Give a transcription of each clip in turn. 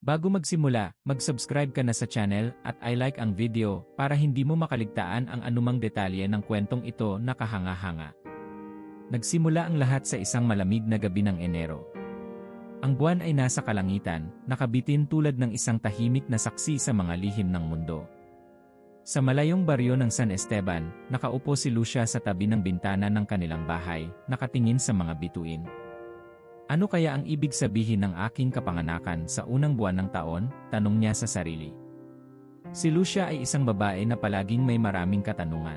Bago magsimula, mag-subscribe ka na sa channel at i-like ang video para hindi mo makaligtaan ang anumang detalye ng kwentong ito na kahanga-hanga. Nagsimula ang lahat sa isang malamig na gabi ng Enero. Ang buwan ay nasa kalangitan, nakabitin tulad ng isang tahimik na saksi sa mga lihim ng mundo. Sa malayong baryo ng San Esteban, nakaupo si Lucia sa tabi ng bintana ng kanilang bahay, nakatingin sa mga bituin. Ano kaya ang ibig sabihin ng aking kapanganakan sa unang buwan ng taon? Tanong niya sa sarili. Si Lucia ay isang babae na palaging may maraming katanungan.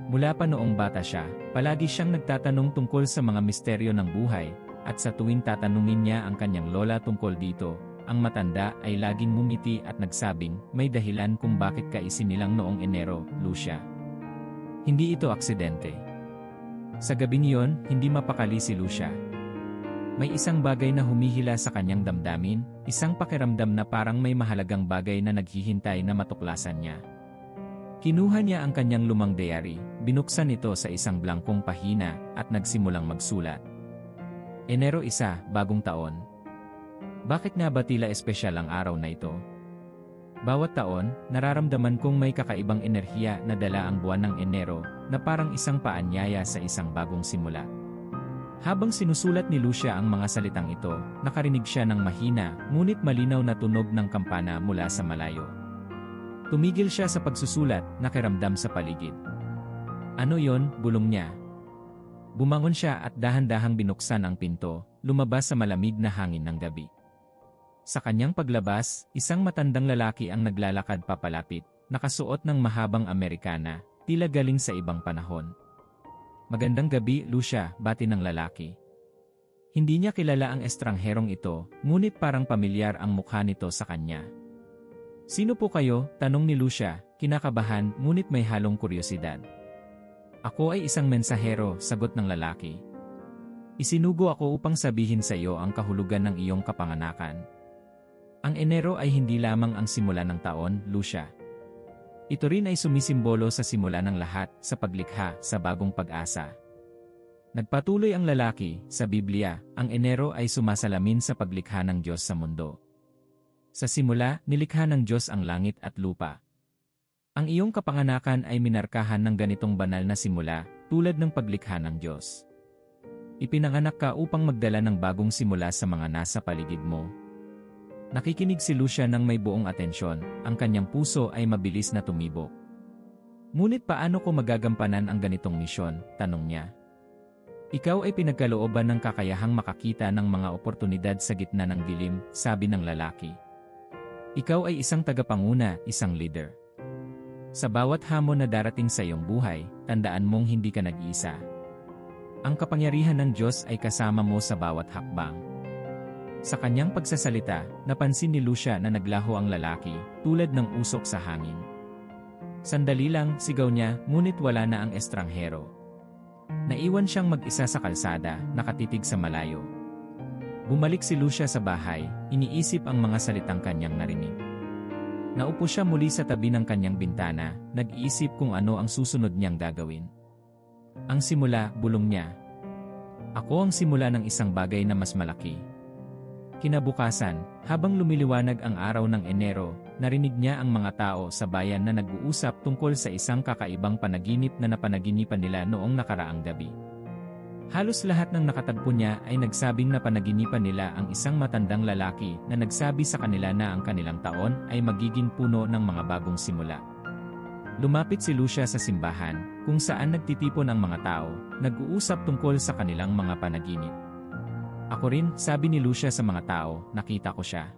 Mula pa noong bata siya, palagi siyang nagtatanong tungkol sa mga misteryo ng buhay, at sa tuwing tatanungin niya ang kanyang lola tungkol dito, ang matanda ay laging ngumiti at nagsabing, may dahilan kung bakit ka isinilang noong Enero, Lucia. Hindi ito aksidente. Sa gabing iyon, hindi mapakali si Lucia. May isang bagay na humihila sa kanyang damdamin, isang pakiramdam na parang may mahalagang bagay na naghihintay na matuklasan niya. Kinuha niya ang kanyang lumang diary, binuksan ito sa isang blangkong pahina, at nagsimulang magsulat. Enero 1, bagong taon. Bakit nga ba tila espesyal ang araw na ito? Bawat taon, nararamdaman kong may kakaibang enerhiya na dala ang buwan ng Enero, na parang isang paanyaya sa isang bagong simula. Habang sinusulat ni Lucia ang mga salitang ito, nakarinig siya ng mahina, ngunit malinaw na tunog ng kampana mula sa malayo. Tumigil siya sa pagsusulat, nakiramdam sa paligid. Ano yon? Bulong niya. Bumangon siya at dahan-dahang binuksan ang pinto, lumabas sa malamig na hangin ng gabi. Sa kanyang paglabas, isang matandang lalaki ang naglalakad papalapit, nakasuot ng mahabang Amerikana, tila galing sa ibang panahon. Magandang gabi, Lucia, bati ng lalaki. Hindi niya kilala ang estrangherong ito, ngunit parang pamilyar ang mukha nito sa kanya. Sino po kayo? Tanong ni Lucia, kinakabahan ngunit may halong kuryosidad. Ako ay isang mensahero, sagot ng lalaki. Isinugo ako upang sabihin sa iyo ang kahulugan ng iyong kapanganakan. Ang Enero ay hindi lamang ang simula ng taon, Lucia. Ito rin ay sumisimbolo sa simula ng lahat, sa paglikha, sa bagong pag-asa. Nagpatuloy ang lalaki, sa Biblia, ang Enero ay sumasalamin sa paglikha ng Diyos sa mundo. Sa simula, nilikha ng Diyos ang langit at lupa. Ang iyong kapanganakan ay minarkahan ng ganitong banal na simula, tulad ng paglikha ng Diyos. Ipinanganak ka upang magdala ng bagong simula sa mga nasa paligid mo. Nakikinig si Lucia ng may buong atensyon, ang kanyang puso ay mabilis na tumibok. Ngunit paano ko magagampanan ang ganitong misyon? Tanong niya. Ikaw ay pinagkalooban ng kakayahang makakita ng mga oportunidad sa gitna ng dilim, sabi ng lalaki. Ikaw ay isang tagapanguna, isang leader. Sa bawat hamon na darating sa iyong buhay, tandaan mong hindi ka nag-iisa. Ang kapangyarihan ng Diyos ay kasama mo sa bawat hakbang. Sa kanyang pagsasalita, napansin ni Lucia na naglaho ang lalaki, tulad ng usok sa hangin. Sandali lang, sigaw niya, ngunit wala na ang estranghero. Naiwan siyang mag-isa sa kalsada, nakatitig sa malayo. Bumalik si Lucia sa bahay, iniisip ang mga salitang kanyang narinig. Naupo siya muli sa tabi ng kanyang bintana, nag-iisip kung ano ang susunod niyang gagawin. Ang simula, bulong niya. Ako ang simula ng isang bagay na mas malaki. Kinabukasan, habang lumiliwanag ang araw ng Enero, narinig niya ang mga tao sa bayan na nag-uusap tungkol sa isang kakaibang panaginip na napanaginipan nila noong nakaraang gabi. Halos lahat ng nakatagpo niya ay nagsabing napanaginipan nila ang isang matandang lalaki na nagsabi sa kanila na ang kanilang taon ay magiging puno ng mga bagong simula. Lumapit si Lucia sa simbahan, kung saan nagtitipon ang mga tao, nag-uusap tungkol sa kanilang mga panaginip. Ako rin, sabi ni Lucia sa mga tao, nakita ko siya.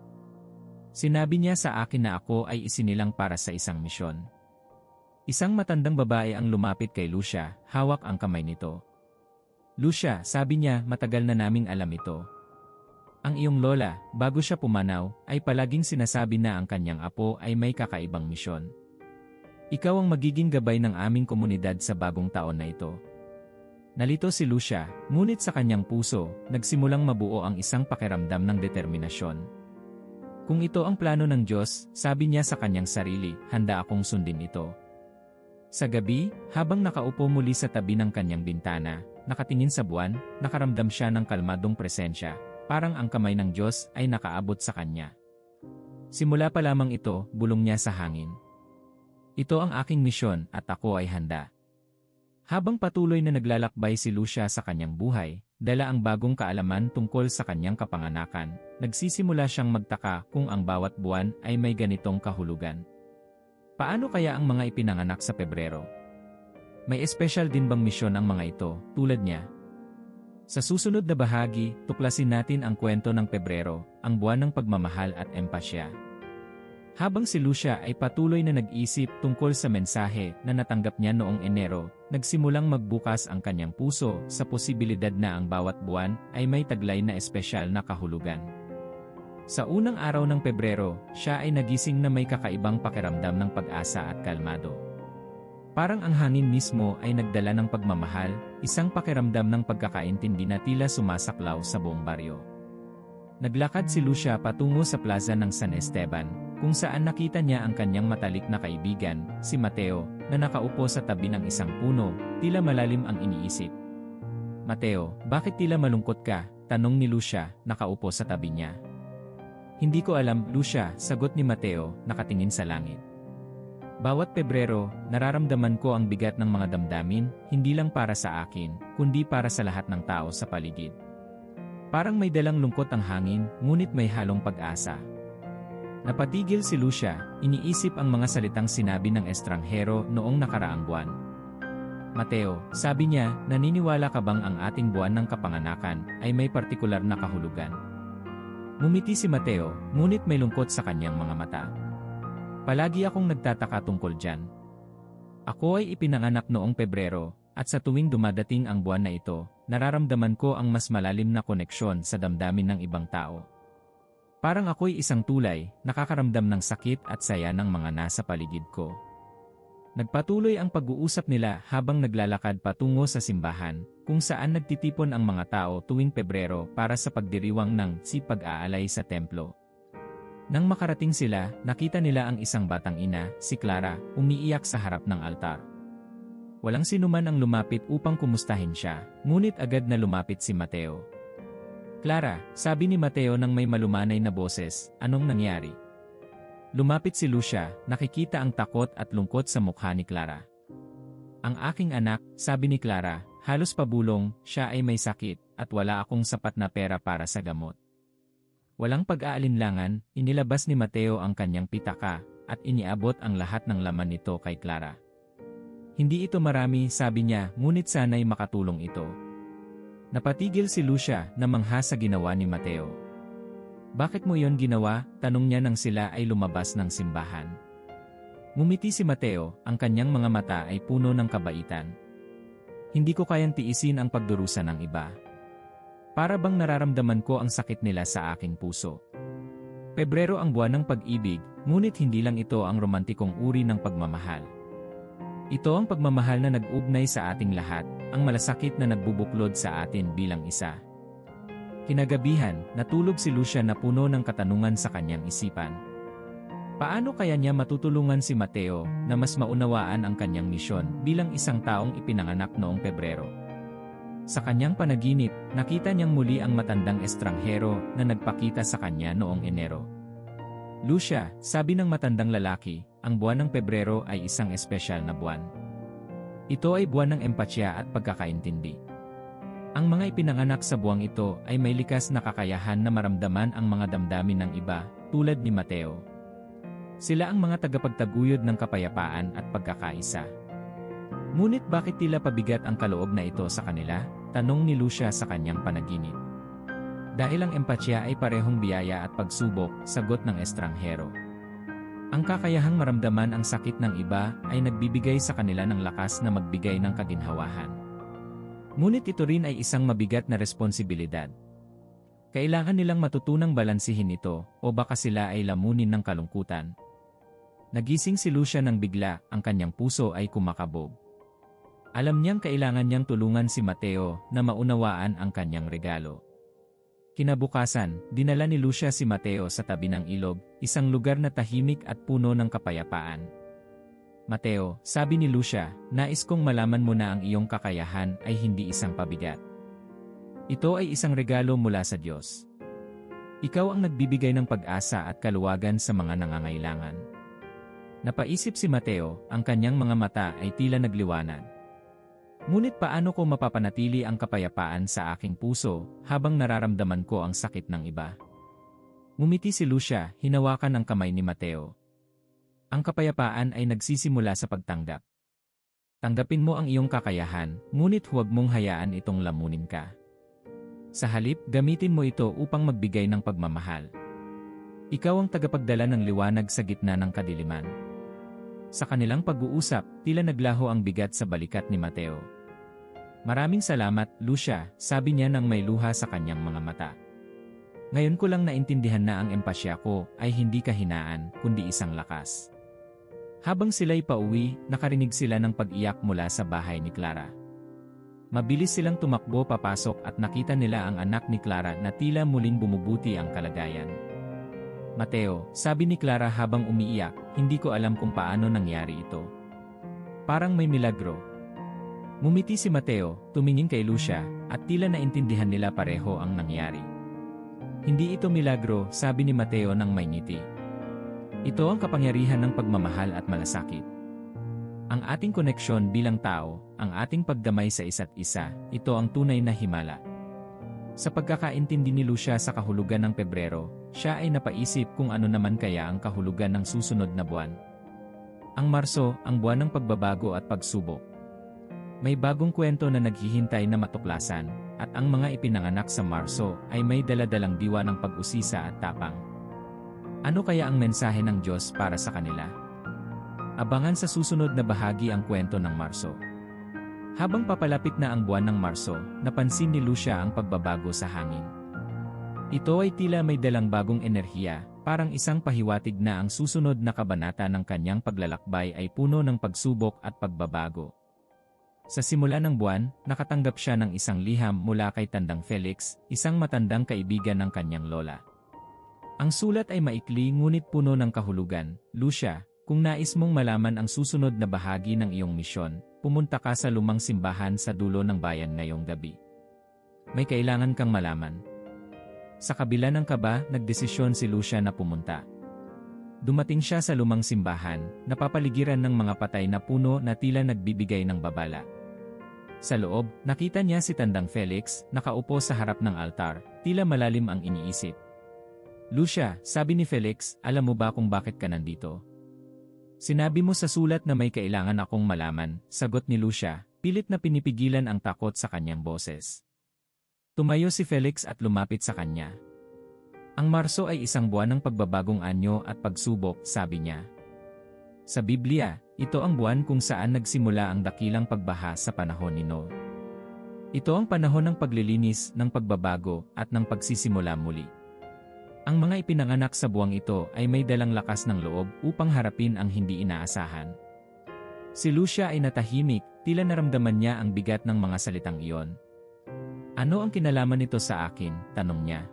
Sinabi niya sa akin na ako ay isinilang para sa isang misyon. Isang matandang babae ang lumapit kay Lucia, hawak ang kamay nito. Lucia, sabi niya, matagal na naming alam ito. Ang iyong lola, bago siya pumanaw, ay palaging sinasabi na ang kanyang apo ay may kakaibang misyon. Ikaw ang magiging gabay ng aming komunidad sa bagong taon na ito. Nalito si Lucia, ngunit sa kanyang puso, nagsimulang mabuo ang isang pakiramdam ng determinasyon. Kung ito ang plano ng Diyos, sabi niya sa kanyang sarili, handa akong sundin ito. Sa gabi, habang nakaupo muli sa tabi ng kanyang bintana, nakatingin sa buwan, nakaramdam siya ng kalmadong presensya, parang ang kamay ng Diyos ay nakaabot sa kanya. Simula pa lamang ito, bulong niya sa hangin. Ito ang aking misyon at ako ay handa. Habang patuloy na naglalakbay si Lucia sa kanyang buhay, dala ang bagong kaalaman tungkol sa kanyang kapanganakan, nagsisimula siyang magtaka kung ang bawat buwan ay may ganitong kahulugan. Paano kaya ang mga ipinanganak sa Pebrero? May espesyal din bang misyon ang mga ito, tulad niya? Sa susunod na bahagi, tuklasin natin ang kwento ng Pebrero, ang buwan ng pagmamahal at empasya. Habang si Lucia ay patuloy na nag-isip tungkol sa mensahe na natanggap niya noong Enero, nagsimulang magbukas ang kanyang puso sa posibilidad na ang bawat buwan ay may taglay na espesyal na kahulugan. Sa unang araw ng Pebrero, siya ay nagising na may kakaibang pakiramdam ng pag-asa at kalmado. Parang ang hangin mismo ay nagdala ng pagmamahal, isang pakiramdam ng pagkakaintindi na tila sumasaklaw sa buong baryo. Naglakad si Lucia patungo sa plaza ng San Esteban, kung saan nakita niya ang kanyang matalik na kaibigan, si Mateo, na nakaupo sa tabi ng isang puno, tila malalim ang iniisip. Mateo, bakit tila malungkot ka? Tanong ni Lucia, nakaupo sa tabi niya. Hindi ko alam, Lucia, sagot ni Mateo, nakatingin sa langit. Bawat Pebrero, nararamdaman ko ang bigat ng mga damdamin, hindi lang para sa akin, kundi para sa lahat ng tao sa paligid. Parang may dalang lungkot ang hangin, ngunit may halong pag-asa. Napatigil si Lucia, iniisip ang mga salitang sinabi ng estranghero noong nakaraang buwan. Mateo, sabi niya, naniniwala ka bang ang ating buwan ng kapanganakan ay may partikular na kahulugan? Ngumiti si Mateo, ngunit may lungkot sa kanyang mga mata. Palagi akong nagtataka tungkol dyan. Ako ay ipinanganak noong Pebrero, at sa tuwing dumadating ang buwan na ito, nararamdaman ko ang mas malalim na koneksyon sa damdamin ng ibang tao. Parang ako'y isang tulay, nakakaramdam ng sakit at saya ng mga nasa paligid ko. Nagpatuloy ang pag-uusap nila habang naglalakad patungo sa simbahan, kung saan nagtitipon ang mga tao tuwing Pebrero para sa pagdiriwang ng pag-aalay sa templo. Nang makarating sila, nakita nila ang isang batang ina, si Clara, umiiyak sa harap ng altar. Walang sinuman ang lumapit upang kumustahin siya, ngunit agad na lumapit si Mateo. Clara, sabi ni Mateo nang may malumanay na boses, anong nangyari? Lumapit si Lucia, nakikita ang takot at lungkot sa mukha ni Clara. Ang aking anak, sabi ni Clara, halos pabulong, siya ay may sakit, at wala akong sapat na pera para sa gamot. Walang pag-aalinlangan, inilabas ni Mateo ang kanyang pitaka, at iniabot ang lahat ng laman nito kay Clara. Hindi ito marami, sabi niya, ngunit sana'y makatulong ito. Napatigil si Lucia na mangha sa ginawa ni Mateo. Bakit mo yon ginawa? Tanong niya nang sila ay lumabas ng simbahan. Ngumiti si Mateo, ang kanyang mga mata ay puno ng kabaitan. Hindi ko kayang tiisin ang pagdurusa ng iba. Para bang nararamdaman ko ang sakit nila sa aking puso. Pebrero ang buwan ng pag-ibig, ngunit hindi lang ito ang romantikong uri ng pagmamahal. Ito ang pagmamahal na nag-ugnay sa ating lahat, ang malasakit na nagbubuklod sa atin bilang isa. Kinagabihan, natulog si Lucia na puno ng katanungan sa kanyang isipan. Paano kaya niya matutulungan si Mateo na mas maunawaan ang kanyang misyon bilang isang taong ipinanganak noong Pebrero? Sa kanyang panaginip, nakita niyang muli ang matandang estranghero na nagpakita sa kanya noong Enero. Lucia, sabi ng matandang lalaki, ang buwan ng Pebrero ay isang espesyal na buwan. Ito ay buwan ng empatya at pagkakaintindi. Ang mga ipinanganak sa buwang ito ay may likas na kakayahan na maramdaman ang mga damdamin ng iba, tulad ni Mateo. Sila ang mga tagapagtaguyod ng kapayapaan at pagkakaisa. Ngunit bakit tila pabigat ang kaloob na ito sa kanila? Tanong ni Lucia sa kanyang panaginip. Dahil ang empatya ay parehong biyaya at pagsubok, sagot ng estranghero. Ang kakayahang maramdaman ang sakit ng iba ay nagbibigay sa kanila ng lakas na magbigay ng kaginhawahan. Ngunit ito rin ay isang mabigat na responsibilidad. Kailangan nilang matutunang balansihin ito o baka sila ay lamunin ng kalungkutan. Nagising si Lucia nang bigla, ang kanyang puso ay kumakabog. Alam niyang kailangan niyang tulungan si Mateo na maunawaan ang kanyang regalo. Kinabukasan, dinala ni Lucia si Mateo sa tabi ng ilog, isang lugar na tahimik at puno ng kapayapaan. Mateo, sabi ni Lucia, nais kong malaman mo na ang iyong kakayahan ay hindi isang pabigat. Ito ay isang regalo mula sa Diyos. Ikaw ang nagbibigay ng pag-asa at kaluwagan sa mga nangangailangan. Napaisip si Mateo, ang kanyang mga mata ay tila nagliwanag. Ngunit paano ko mapapanatili ang kapayapaan sa aking puso habang nararamdaman ko ang sakit ng iba? Ngumiti si Lucia, hinawakan ang kamay ni Mateo. Ang kapayapaan ay nagsisimula sa pagtanggap. Tanggapin mo ang iyong kakayahan, ngunit huwag mong hayaan itong lamunin ka. Sa halip, gamitin mo ito upang magbigay ng pagmamahal. Ikaw ang tagapagdala ng liwanag sa gitna ng kadiliman. Sa kanilang pag-uusap, tila naglaho ang bigat sa balikat ni Mateo. Maraming salamat, Lucia, sabi niya nang may luha sa kanyang mga mata. Ngayon ko lang naintindihan na ang empasya ko ay hindi kahinaan, kundi isang lakas. Habang sila'y pauwi, nakarinig sila ng pag-iyak mula sa bahay ni Clara. Mabilis silang tumakbo papasok at nakita nila ang anak ni Clara na tila muling bumubuti ang kalagayan. Mateo, sabi ni Clara habang umiiyak, hindi ko alam kung paano nangyari ito. Parang may milagro. Ngumiti si Mateo, tumingin kay Lucia, at tila naintindihan nila pareho ang nangyari. Hindi ito milagro, sabi ni Mateo nang may ngiti. Ito ang kapangyarihan ng pagmamahal at malasakit. Ang ating koneksyon bilang tao, ang ating pagdamay sa isa't isa, ito ang tunay na himala. Sa pagkakaintindi ni Lucia sa kahulugan ng Pebrero, siya ay napaisip kung ano naman kaya ang kahulugan ng susunod na buwan. Ang Marso, ang buwan ng pagbabago at pagsubok. May bagong kwento na naghihintay na matuklasan, at ang mga ipinanganak sa Marso ay may daladalang diwa ng pag-usisa at tapang. Ano kaya ang mensahe ng Diyos para sa kanila? Abangan sa susunod na bahagi ang kwento ng Marso. Habang papalapit na ang buwan ng Marso, napansin ni Lucia ang pagbabago sa hangin. Ito ay tila may dalang bagong enerhiya, parang isang pahiwatig na ang susunod na kabanata ng kanyang paglalakbay ay puno ng pagsubok at pagbabago. Sa simula ng buwan, nakatanggap siya ng isang liham mula kay Tandang Felix, isang matandang kaibigan ng kanyang lola. Ang sulat ay maikli ngunit puno ng kahulugan. Lucia, kung nais mong malaman ang susunod na bahagi ng iyong misyon, pumunta ka sa lumang simbahan sa dulo ng bayan ngayong gabi. May kailangan kang malaman. Sa kabila ng kaba, nagdesisyon si Lucia na pumunta. Dumating siya sa lumang simbahan, napapaligiran ng mga patay na puno na tila nagbibigay ng babala. Sa loob, nakita niya si Tandang Felix, nakaupo sa harap ng altar, tila malalim ang iniisip. Lucia, sabi ni Felix, alam mo ba kung bakit ka nandito? Sinabi mo sa sulat na may kailangan akong malaman, sagot ni Lucia, pilit na pinipigilan ang takot sa kanyang boses. Tumayo si Felix at lumapit sa kanya. Ang Marso ay isang buwan ng pagbabagong anyo at pagsubok, sabi niya. Sa Biblia, ito ang buwan kung saan nagsimula ang dakilang pagbaha sa panahon ni Noe. Ito ang panahon ng paglilinis, ng pagbabago, at ng pagsisimula muli. Ang mga ipinanganak sa buwang ito ay may dalang lakas ng loob upang harapin ang hindi inaasahan. Si Lucia ay natahimik, tila naramdaman niya ang bigat ng mga salitang iyon. Ano ang kinalaman nito sa akin? Tanong niya.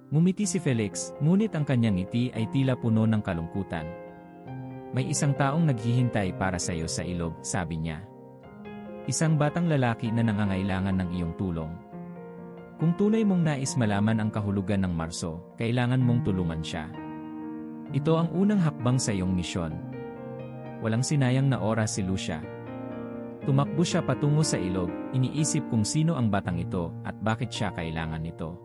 Ngumiti si Felix, ngunit ang kanyang ngiti ay tila puno ng kalungkutan. May isang taong naghihintay para sa iyo sa ilog, sabi niya. Isang batang lalaki na nangangailangan ng iyong tulong. Kung tunay mong nais malaman ang kahulugan ng Marso, kailangan mong tulungan siya. Ito ang unang hakbang sa iyong misyon. Walang sinayang na oras si Lucia. Tumakbo siya patungo sa ilog, iniisip kung sino ang batang ito at bakit siya kailangan nito.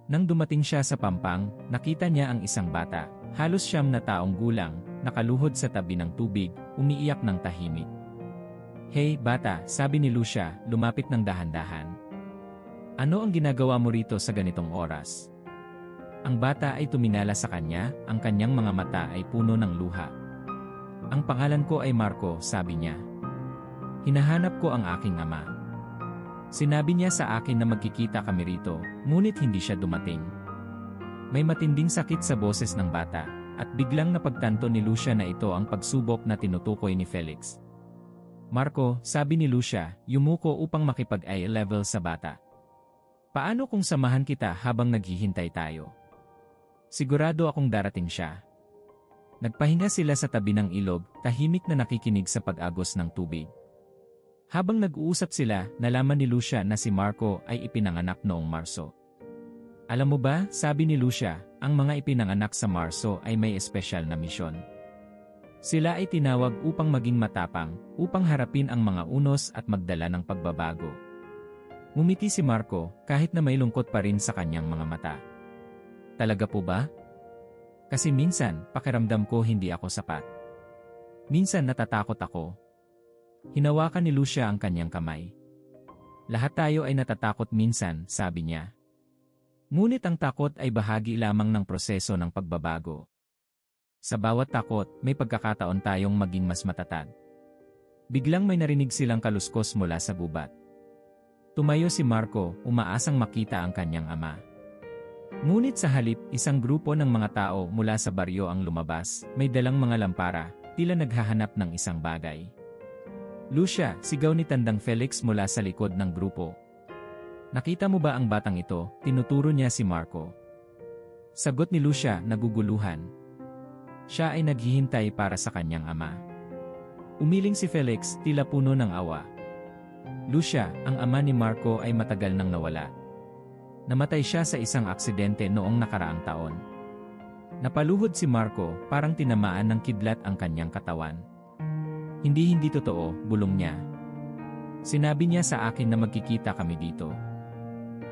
Nang dumating siya sa pampang, nakita niya ang isang bata, halos 9 na taong gulang, nakaluhod sa tabi ng tubig, umiiyak ng tahimik. Hey, bata, sabi ni Lucia, lumapit ng dahan-dahan. Ano ang ginagawa mo rito sa ganitong oras? Ang bata ay tuminala sa kanya, ang kanyang mga mata ay puno ng luha. Ang pangalan ko ay Marco, sabi niya. Hinahanap ko ang aking ama. Sinabi niya sa akin na magkikita kami rito, ngunit hindi siya dumating. May matinding sakit sa boses ng bata, at biglang napagtanto ni Lucia na ito ang pagsubok na tinutukoy ni Felix. Marco, sabi ni Lucia, yumuko upang makipag-eye level sa bata. Paano kung samahan kita habang naghihintay tayo? Sigurado akong darating siya. Nagpahinga sila sa tabi ng ilog, tahimik na nakikinig sa pag-agos ng tubig. Habang nag-uusap sila, nalaman ni Lucia na si Marco ay ipinanganak noong Marso. Alam mo ba, sabi ni Lucia, ang mga ipinanganak sa Marso ay may espesyal na misyon. Sila ay tinawag upang maging matapang, upang harapin ang mga unos at magdala ng pagbabago. Ngumiti si Marco, kahit na may lungkot pa rin sa kanyang mga mata. Talaga po ba? Kasi minsan, pakiramdam ko hindi ako sapat. Minsan natatakot ako. Hinawakan ni Lucia ang kanyang kamay. Lahat tayo ay natatakot minsan, sabi niya. Ngunit ang takot ay bahagi lamang ng proseso ng pagbabago. Sa bawat takot, may pagkakataon tayong maging mas matatag. Biglang may narinig silang kaluskos mula sa gubat. Tumayo si Marco, umaasang makita ang kanyang ama. Ngunit sa halip, isang grupo ng mga tao mula sa baryo ang lumabas, may dalang mga lampara, tila naghahanap ng isang bagay. Lucia, sigaw ni Tandang Felix mula sa likod ng grupo. Nakita mo ba ang batang ito? Tinuturo niya si Marco. Sagot ni Lucia, naguguluhan. Siya ay naghihintay para sa kanyang ama. Umiling si Felix, tila puno ng awa. Lucia, ang ama ni Marco ay matagal nang nawala. Namatay siya sa isang aksidente noong nakaraang taon. Napaluhod si Marco, parang tinamaan ng kidlat ang kanyang katawan. Hindi totoo, bulong niya. Sinabi niya sa akin na magkikita kami dito.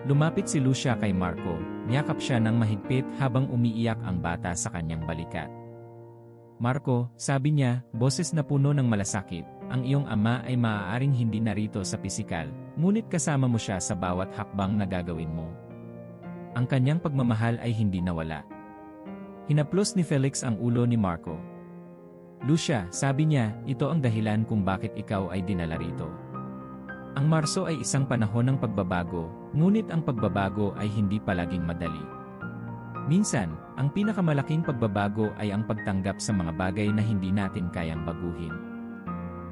Lumapit si Lucia kay Marco, niyakap siya ng mahigpit habang umiiyak ang bata sa kanyang balikat. Marco, sabi niya, boses na puno ng malasakit, ang iyong ama ay maaaring hindi narito sa pisikal, ngunit kasama mo siya sa bawat hakbang na gagawin mo. Ang kanyang pagmamahal ay hindi nawala. Hinaplos ni Felix ang ulo ni Marco. Lucia, sabi niya, ito ang dahilan kung bakit ikaw ay dinala rito. Ang Marso ay isang panahon ng pagbabago, ngunit ang pagbabago ay hindi palaging madali. Minsan, ang pinakamalaking pagbabago ay ang pagtanggap sa mga bagay na hindi natin kayang baguhin.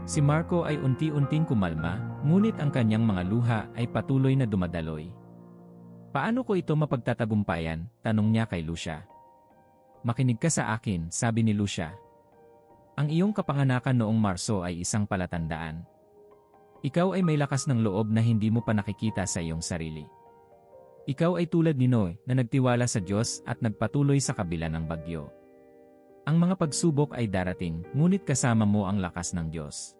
Si Marco ay unti-unting kumalma, ngunit ang kanyang mga luha ay patuloy na dumadaloy. Paano ko ito mapagtatagumpayan? Tanong niya kay Lucia. Makinig ka sa akin, sabi ni Lucia. Ang iyong kapanganakan noong Marso ay isang palatandaan. Ikaw ay may lakas ng loob na hindi mo pa nakikita sa iyong sarili. Ikaw ay tulad ni Noe na nagtiwala sa Diyos at nagpatuloy sa kabila ng bagyo. Ang mga pagsubok ay darating, ngunit kasama mo ang lakas ng Diyos.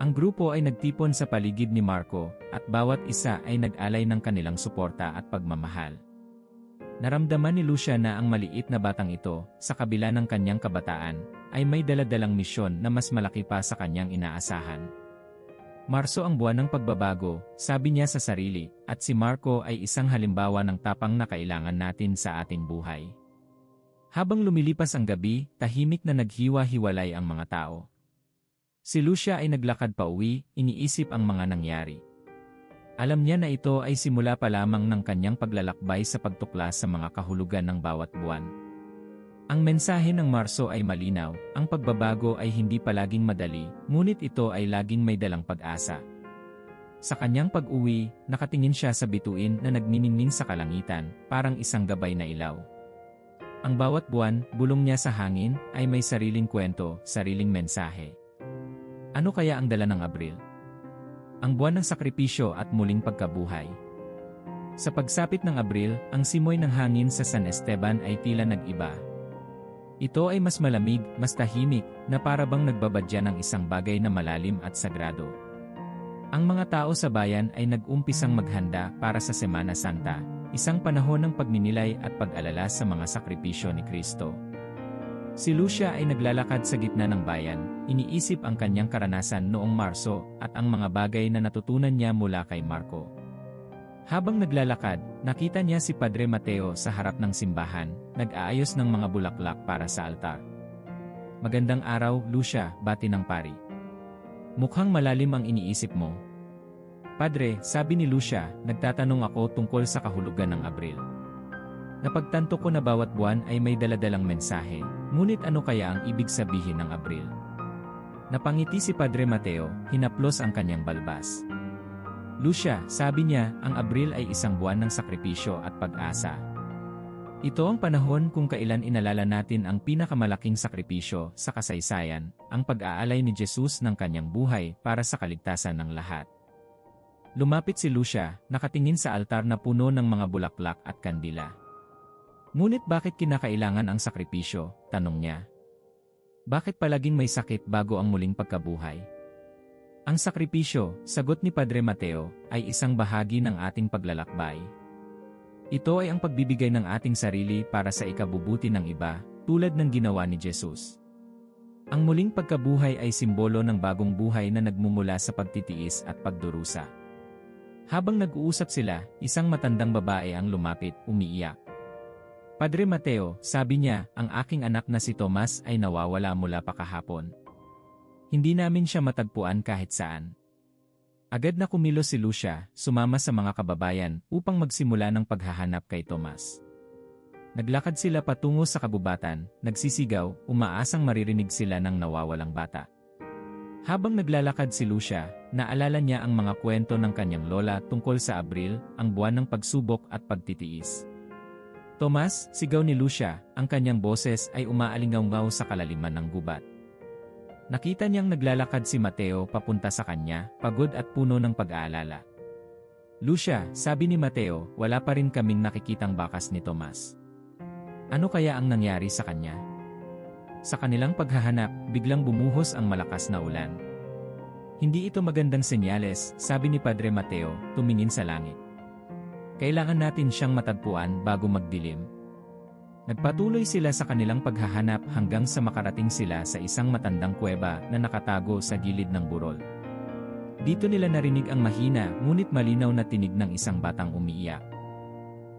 Ang grupo ay nagtipon sa paligid ni Marco at bawat isa ay nag-alay ng kanilang suporta at pagmamahal. Naramdaman ni Lucia na ang maliit na batang ito, sa kabila ng kanyang kabataan, ay may daladalang misyon na mas malaki pa sa kanyang inaasahan. Marso ang buwan ng pagbabago, sabi niya sa sarili, at si Marco ay isang halimbawa ng tapang na kailangan natin sa ating buhay. Habang lumilipas ang gabi, tahimik na naghiwa-hiwalay ang mga tao. Si Lucia ay naglakad pa uwi, iniisip ang mga nangyari. Alam niya na ito ay simula pa lamang ng kanyang paglalakbay sa pagtuklas sa mga kahulugan ng bawat buwan. Ang mensahe ng Marso ay malinaw, ang pagbabago ay hindi palaging madali, ngunit ito ay laging may dalang pag-asa. Sa kanyang pag-uwi, nakatingin siya sa bituin na nagniningning sa kalangitan, parang isang gabay na ilaw. Ang bawat buwan, bulong niya sa hangin, ay may sariling kwento, sariling mensahe. Ano kaya ang dala ng Abril? Ang buwan ng sakripisyo at muling pagkabuhay. Sa pagsapit ng Abril, ang simoy ng hangin sa San Esteban ay tila nag-iba. Ito ay mas malamig, mas tahimik, na para bang nagbabadya ng isang bagay na malalim at sagrado. Ang mga tao sa bayan ay nag-umpisang maghanda para sa Semana Santa, isang panahon ng pagninilay at pag-alala sa mga sakripisyo ni Kristo. Si Lucia ay naglalakad sa gitna ng bayan, iniisip ang kanyang karanasan noong Marso at ang mga bagay na natutunan niya mula kay Marco. Habang naglalakad, nakita niya si Padre Mateo sa harap ng simbahan, nag-aayos ng mga bulaklak para sa altar. Magandang araw, Lucia, bati ng pari. Mukhang malalim ang iniisip mo. Padre, sabi ni Lucia, nagtatanong ako tungkol sa kahulugan ng Abril. Napagtanto ko na bawat buwan ay may daladalang mensahe, ngunit ano kaya ang ibig sabihin ng Abril? Napangiti si Padre Mateo, hinaplos ang kanyang balbas. Lucia, sabi niya, ang Abril ay isang buwan ng sakripisyo at pag-asa. Ito ang panahon kung kailan inalala natin ang pinakamalaking sakripisyo sa kasaysayan, ang pag-aalay ni Jesus ng kanyang buhay para sa kaligtasan ng lahat. Lumapit si Lucia, nakatingin sa altar na puno ng mga bulaklak at kandila. Ngunit bakit kinakailangan ang sakripisyo? Tanong niya. Bakit palaging may sakit bago ang muling pagkabuhay? Ang sakripisyo, sagot ni Padre Mateo, ay isang bahagi ng ating paglalakbay. Ito ay ang pagbibigay ng ating sarili para sa ikabubuti ng iba, tulad ng ginawa ni Jesus. Ang muling pagkabuhay ay simbolo ng bagong buhay na nagmumula sa pagtitiis at pagdurusa. Habang nag-uusap sila, isang matandang babae ang lumapit, umiiyak. Padre Mateo, sabi niya, ang aking anak na si Tomas ay nawawala mula pa kahapon. Hindi namin siya matagpuan kahit saan. Agad na kumilos si Lucia, sumama sa mga kababayan upang magsimula ng paghahanap kay Tomas. Naglakad sila patungo sa kabubatan, nagsisigaw, umaasang maririnig sila ng nawawalang bata. Habang naglalakad si Lucia, naalala niya ang mga kwento ng kanyang lola tungkol sa Abril, ang buwan ng pagsubok at pagtitiis. Tomas, sigaw ni Lucia, ang kanyang boses ay umaalingaw-ngaw sa kalaliman ng gubat. Nakita niyang naglalakad si Mateo papunta sa kanya, pagod at puno ng pag-aalala. Lucia, sabi ni Mateo, wala pa rin kaming nakikitang bakas ni Tomas. Ano kaya ang nangyari sa kanya? Sa kanilang paghahanap, biglang bumuhos ang malakas na ulan. Hindi ito magandang senyales, sabi ni Padre Mateo, tumingin sa langit. Kailangan natin siyang matagpuan bago magdilim. Nagpatuloy sila sa kanilang paghahanap hanggang sa makarating sila sa isang matandang kuweba na nakatago sa gilid ng burol. Dito nila narinig ang mahina ngunit malinaw na tinig ng isang batang umiiyak.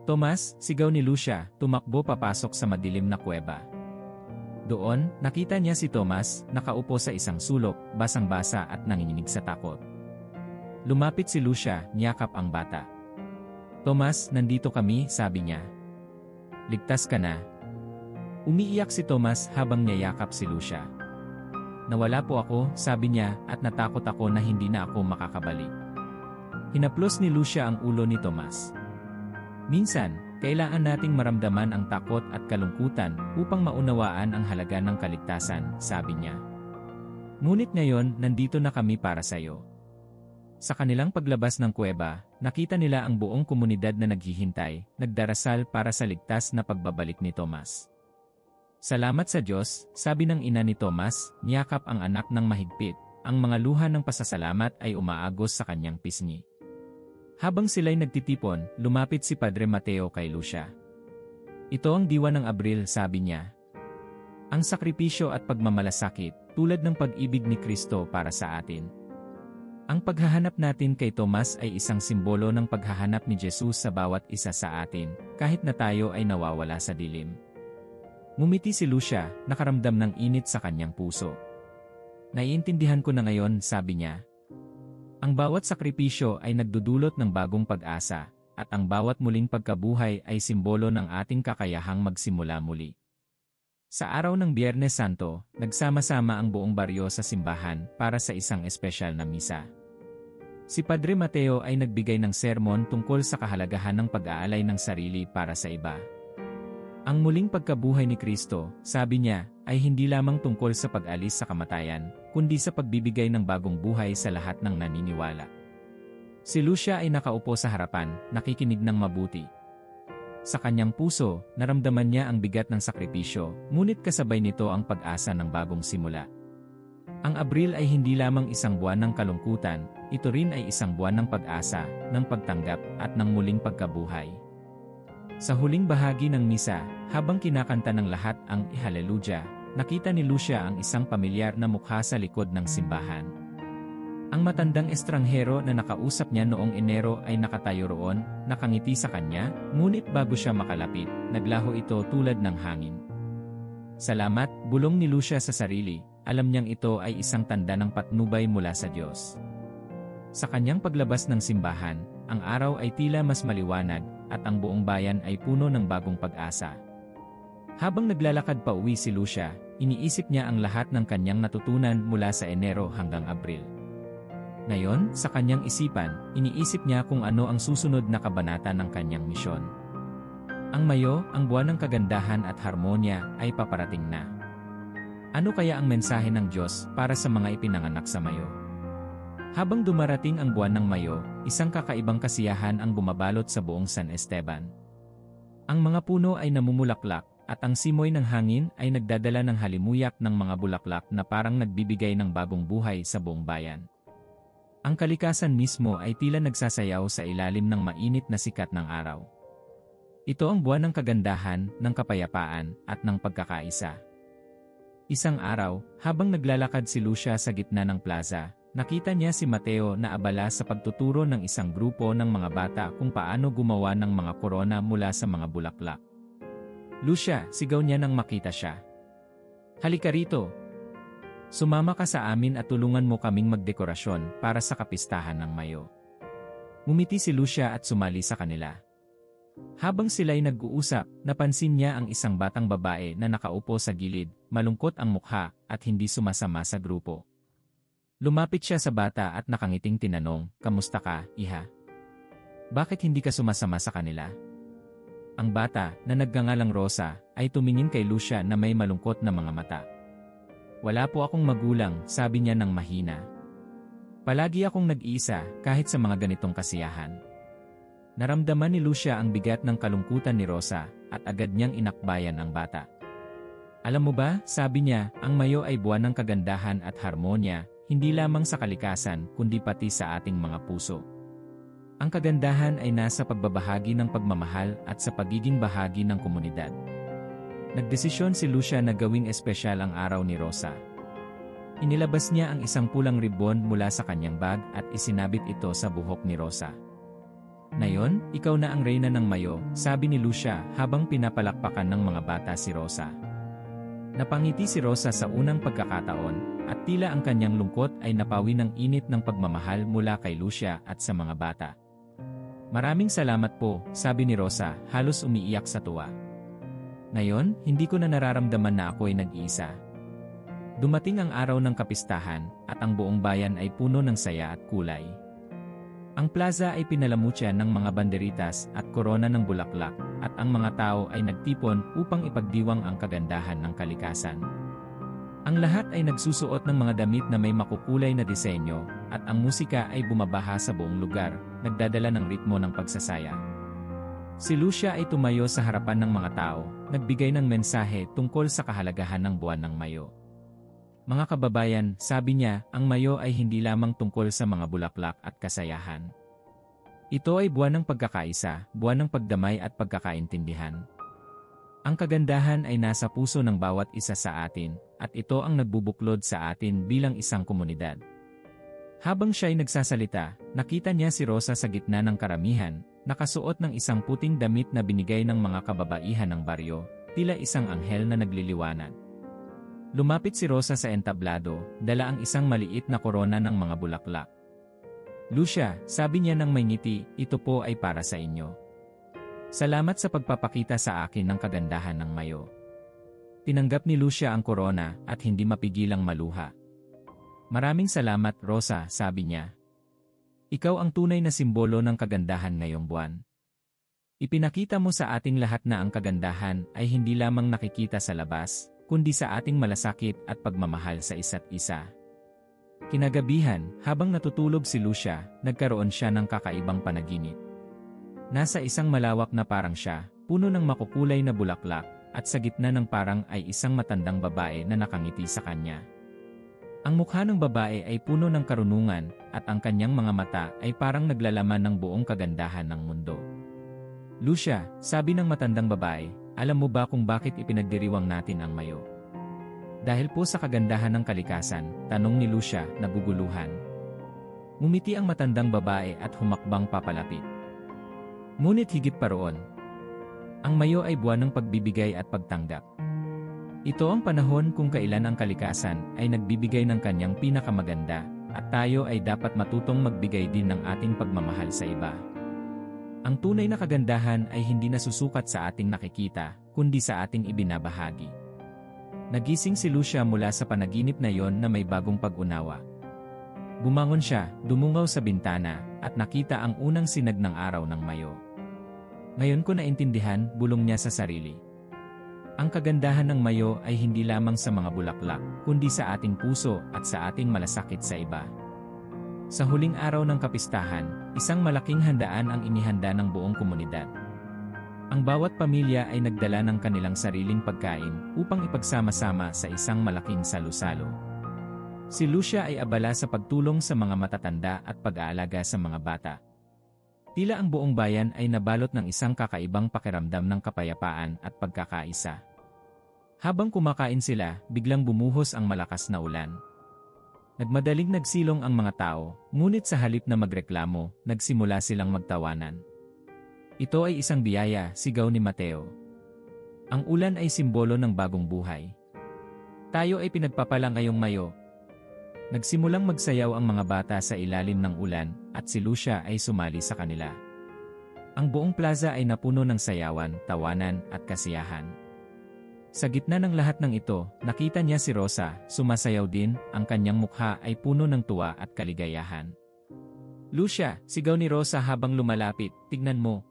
Tomas, sigaw ni Lucia, tumakbo papasok sa madilim na kuweba. Doon, nakita niya si Tomas, nakaupo sa isang sulok, basang-basa at nanginginig sa takot. Lumapit si Lucia, niyakap ang bata. Tomas, nandito kami, sabi niya. Ligtas ka na. Umiiyak si Tomas habang niyayakap si Lucia. Nawala po ako, sabi niya, at natakot ako na hindi na ako makakabalik. Hinaplos ni Lucia ang ulo ni Tomas. Minsan, kailangan nating maramdaman ang takot at kalungkutan upang maunawaan ang halaga ng kaligtasan, sabi niya. Ngunit ngayon, nandito na kami para sa iyo. Sa kanilang paglabas ng kuweba, nakita nila ang buong komunidad na naghihintay, nagdarasal para sa ligtas na pagbabalik ni Tomas. Salamat sa Diyos, sabi ng ina ni Tomas, niyakap ang anak ng mahigpit, ang mga luha ng pasasalamat ay umaagos sa kanyang pisngi. Habang sila'y nagtitipon, lumapit si Padre Mateo kay Lucia. Ito ang diwa ng Abril, sabi niya. Ang sakripisyo at pagmamalasakit, tulad ng pag-ibig ni Kristo para sa atin. Ang paghahanap natin kay Tomas ay isang simbolo ng paghahanap ni Jesus sa bawat isa sa atin, kahit na tayo ay nawawala sa dilim. Ngumiti si Lucia, nakaramdam ng init sa kanyang puso. Naiintindihan ko na ngayon, sabi niya. Ang bawat sakripisyo ay nagdudulot ng bagong pag-asa, at ang bawat muling pagkabuhay ay simbolo ng ating kakayahang magsimula muli. Sa araw ng Biyernes Santo, nagsama-sama ang buong baryo sa simbahan para sa isang espesyal na misa. Si Padre Mateo ay nagbigay ng sermon tungkol sa kahalagahan ng pag-aalay ng sarili para sa iba. Ang muling pagkabuhay ni Kristo, sabi niya, ay hindi lamang tungkol sa pag-alis sa kamatayan, kundi sa pagbibigay ng bagong buhay sa lahat ng naniniwala. Si Lucia ay nakaupo sa harapan, nakikinig ng mabuti. Sa kanyang puso, naramdaman niya ang bigat ng sakripisyo, ngunit kasabay nito ang pag-asa ng bagong simula. Ang Abril ay hindi lamang isang buwan ng kalungkutan, ito rin ay isang buwan ng pag-asa, ng pagtanggap, at ng muling pagkabuhay. Sa huling bahagi ng misa, habang kinakanta ng lahat ang Hallelujah, nakita ni Lucia ang isang pamilyar na mukha sa likod ng simbahan. Ang matandang estranghero na nakausap niya noong Enero ay nakatayo roon, nakangiti sa kanya, ngunit bago siya makalapit, naglaho ito tulad ng hangin. Salamat, bulong ni Lucia sa sarili, alam niyang ito ay isang tanda ng patnubay mula sa Diyos. Sa kanyang paglabas ng simbahan, ang araw ay tila mas maliwanag, at ang buong bayan ay puno ng bagong pag-asa. Habang naglalakad pa uwi si Lucia, iniisip niya ang lahat ng kanyang natutunan mula sa Enero hanggang Abril. Ngayon, sa kanyang isipan, iniisip niya kung ano ang susunod na kabanata ng kanyang misyon. Ang Mayo, ang buwan ng kagandahan at harmonya, ay paparating na. Ano kaya ang mensahe ng Diyos para sa mga ipinanganak sa Mayo? Habang dumarating ang buwan ng Mayo, isang kakaibang kasiyahan ang bumabalot sa buong San Esteban. Ang mga puno ay namumulaklak, at ang simoy ng hangin ay nagdadala ng halimuyak ng mga bulaklak na parang nagbibigay ng bagong buhay sa buong bayan. Ang kalikasan mismo ay tila nagsasayaw sa ilalim ng mainit na sikat ng araw. Ito ang buwan ng kagandahan, ng kapayapaan, at ng pagkakaisa. Isang araw, habang naglalakad si Lucia sa gitna ng plaza, nakita niya si Mateo na abala sa pagtuturo ng isang grupo ng mga bata kung paano gumawa ng mga korona mula sa mga bulaklak. "Lucia," sigaw niya nang makita siya. "Halika rito. Sumama ka sa amin at tulungan mo kaming magdekorasyon para sa kapistahan ng Mayo." Ngumiti si Lucia at sumali sa kanila. Habang sila'y nag-uusap, napansin niya ang isang batang babae na nakaupo sa gilid, malungkot ang mukha, at hindi sumasama sa grupo. Lumapit siya sa bata at nakangiting tinanong, "Kamusta ka, iha? Bakit hindi ka sumasama sa kanila?" Ang bata, na nagngangalang Rosa, ay tumingin kay Lucia na may malungkot na mga mata. "Wala po akong magulang," sabi niya nang mahina. "Palagi akong nag-iisa, kahit sa mga ganitong kasiyahan." Naramdaman ni Lucia ang bigat ng kalungkutan ni Rosa, at agad niyang inakbayan ang bata. "Alam mo ba," sabi niya, "ang Mayo ay buwan ng kagandahan at harmonya, hindi lamang sa kalikasan, kundi pati sa ating mga puso. Ang kagandahan ay nasa pagbabahagi ng pagmamahal at sa pagiging bahagi ng komunidad." Nagdesisyon si Lucia na gawing espesyal ang araw ni Rosa. Inilabas niya ang isang pulang ribbon mula sa kanyang bag at isinabit ito sa buhok ni Rosa. "Ngayon, ikaw na ang reyna ng Mayo," sabi ni Lucia habang pinapalakpakan ng mga bata si Rosa. Napangiti si Rosa sa unang pagkakataon, at tila ang kanyang lungkot ay napawi ng init ng pagmamahal mula kay Lucia at sa mga bata. "Maraming salamat po," sabi ni Rosa, halos umiiyak sa tuwa. "Ngayon, hindi ko na nararamdaman na ako ay nag-iisa." Dumating ang araw ng kapistahan, at ang buong bayan ay puno ng saya at kulay. Ang plaza ay pinalamutya ng mga banderitas at korona ng bulaklak, at ang mga tao ay nagtipon upang ipagdiwang ang kagandahan ng kalikasan. Ang lahat ay nagsusuot ng mga damit na may makukulay na disenyo, at ang musika ay bumabaha sa buong lugar, nagdadala ng ritmo ng pagsasaya. Si Lucia ay tumayo sa harapan ng mga tao, nagbigay ng mensahe tungkol sa kahalagahan ng buwan ng Mayo. "Mga kababayan," sabi niya, "ang Mayo ay hindi lamang tungkol sa mga bulaklak at kasayahan. Ito ay buwan ng pagkakaisa, buwan ng pagdamay at pagkakaintindihan. Ang kagandahan ay nasa puso ng bawat isa sa atin, at ito ang nagbubuklod sa atin bilang isang komunidad." Habang siya ay nagsasalita, nakita niya si Rosa sa gitna ng karamihan, nakasuot ng isang puting damit na binigay ng mga kababaihan ng baryo, tila isang anghel na nagliliwanag. Lumapit si Rosa sa entablado, dala ang isang maliit na korona ng mga bulaklak. "Lucia," sabi niya nang may ngiti, "ito po ay para sa inyo. Salamat sa pagpapakita sa akin ng kagandahan ng Mayo." Tinanggap ni Lucia ang korona at hindi mapigilang maluha. "Maraming salamat, Rosa," sabi niya. "Ikaw ang tunay na simbolo ng kagandahan ngayong buwan. Ipinakita mo sa ating lahat na ang kagandahan ay hindi lamang nakikita sa labas, kundi sa ating malasakit at pagmamahal sa isa't isa." Kinagabihan, habang natutulog si Lucia, nagkaroon siya ng kakaibang panaginip. Nasa isang malawak na parang siya, puno ng makukulay na bulaklak, at sa gitna ng parang ay isang matandang babae na nakangiti sa kanya. Ang mukha ng babae ay puno ng karunungan, at ang kanyang mga mata ay parang naglalaman ng buong kagandahan ng mundo. "Lucia," sabi ng matandang babae, "alam mo ba kung bakit ipinagdiriwang natin ang Mayo?" "Dahil po sa kagandahan ng kalikasan," tanong ni Lucia, naguguluhan. Ngumiti ang matandang babae at humakbang papalapit. "Ngunit higit pa roon. Ang Mayo ay buwan ng pagbibigay at pagtanggap. Ito ang panahon kung kailan ang kalikasan ay nagbibigay ng kanyang pinakamaganda, at tayo ay dapat matutong magbigay din ng ating pagmamahal sa iba. Ang tunay na kagandahan ay hindi nasusukat sa ating nakikita, kundi sa ating ibinabahagi." Nagising si Lucia mula sa panaginip na yon na may bagong pag-unawa. Bumangon siya, dumungaw sa bintana, at nakita ang unang sinag ng araw ng Mayo. "Ngayon ko naintindihan," bulong niya sa sarili. "Ang kagandahan ng Mayo ay hindi lamang sa mga bulaklak, kundi sa ating puso at sa ating malasakit sa iba." Sa huling araw ng kapistahan, isang malaking handaan ang inihanda ng buong komunidad. Ang bawat pamilya ay nagdala ng kanilang sariling pagkain upang ipagsama-sama sa isang malaking salu-salo. Si Lucia ay abala sa pagtulong sa mga matatanda at pag-aalaga sa mga bata. Tila ang buong bayan ay nabalot ng isang kakaibang pakiramdam ng kapayapaan at pagkakaisa. Habang kumakain sila, biglang bumuhos ang malakas na ulan. Nagmadaling nagsilong ang mga tao, ngunit sa halip na magreklamo, nagsimula silang magtawanan. Ito ay isang biyaya, sigaw ni Mateo. Ang ulan ay simbolo ng bagong buhay. Tayo ay pinagpapala ngayong Mayo. Nagsimulang magsayaw ang mga bata sa ilalim ng ulan, at si Lucia ay sumali sa kanila. Ang buong plaza ay napuno ng sayawan, tawanan, at kasiyahan. Sa gitna ng lahat ng ito, nakita niya si Rosa, sumasayaw din, ang kanyang mukha ay puno ng tuwa at kaligayahan. Lucia, sigaw ni Rosa habang lumalapit, tignan mo.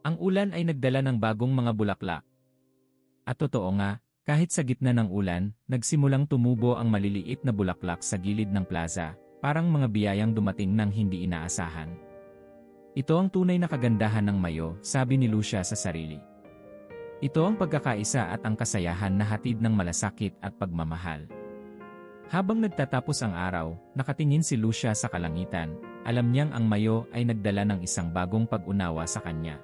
Ang ulan ay nagdala ng bagong mga bulaklak. At totoo nga, kahit sa gitna ng ulan, nagsimulang tumubo ang maliliit na bulaklak sa gilid ng plaza, parang mga biyayang dumating ng hindi inaasahan. Ito ang tunay na kagandahan ng Mayo, sabi ni Lucia sa sarili. Ito ang pagkakaisa at ang kasayahan na hatid ng malasakit at pagmamahal. Habang nagtatapos ang araw, nakatingin si Lucia sa kalangitan, alam niyang ang Mayo ay nagdala ng isang bagong pag-unawa sa kanya.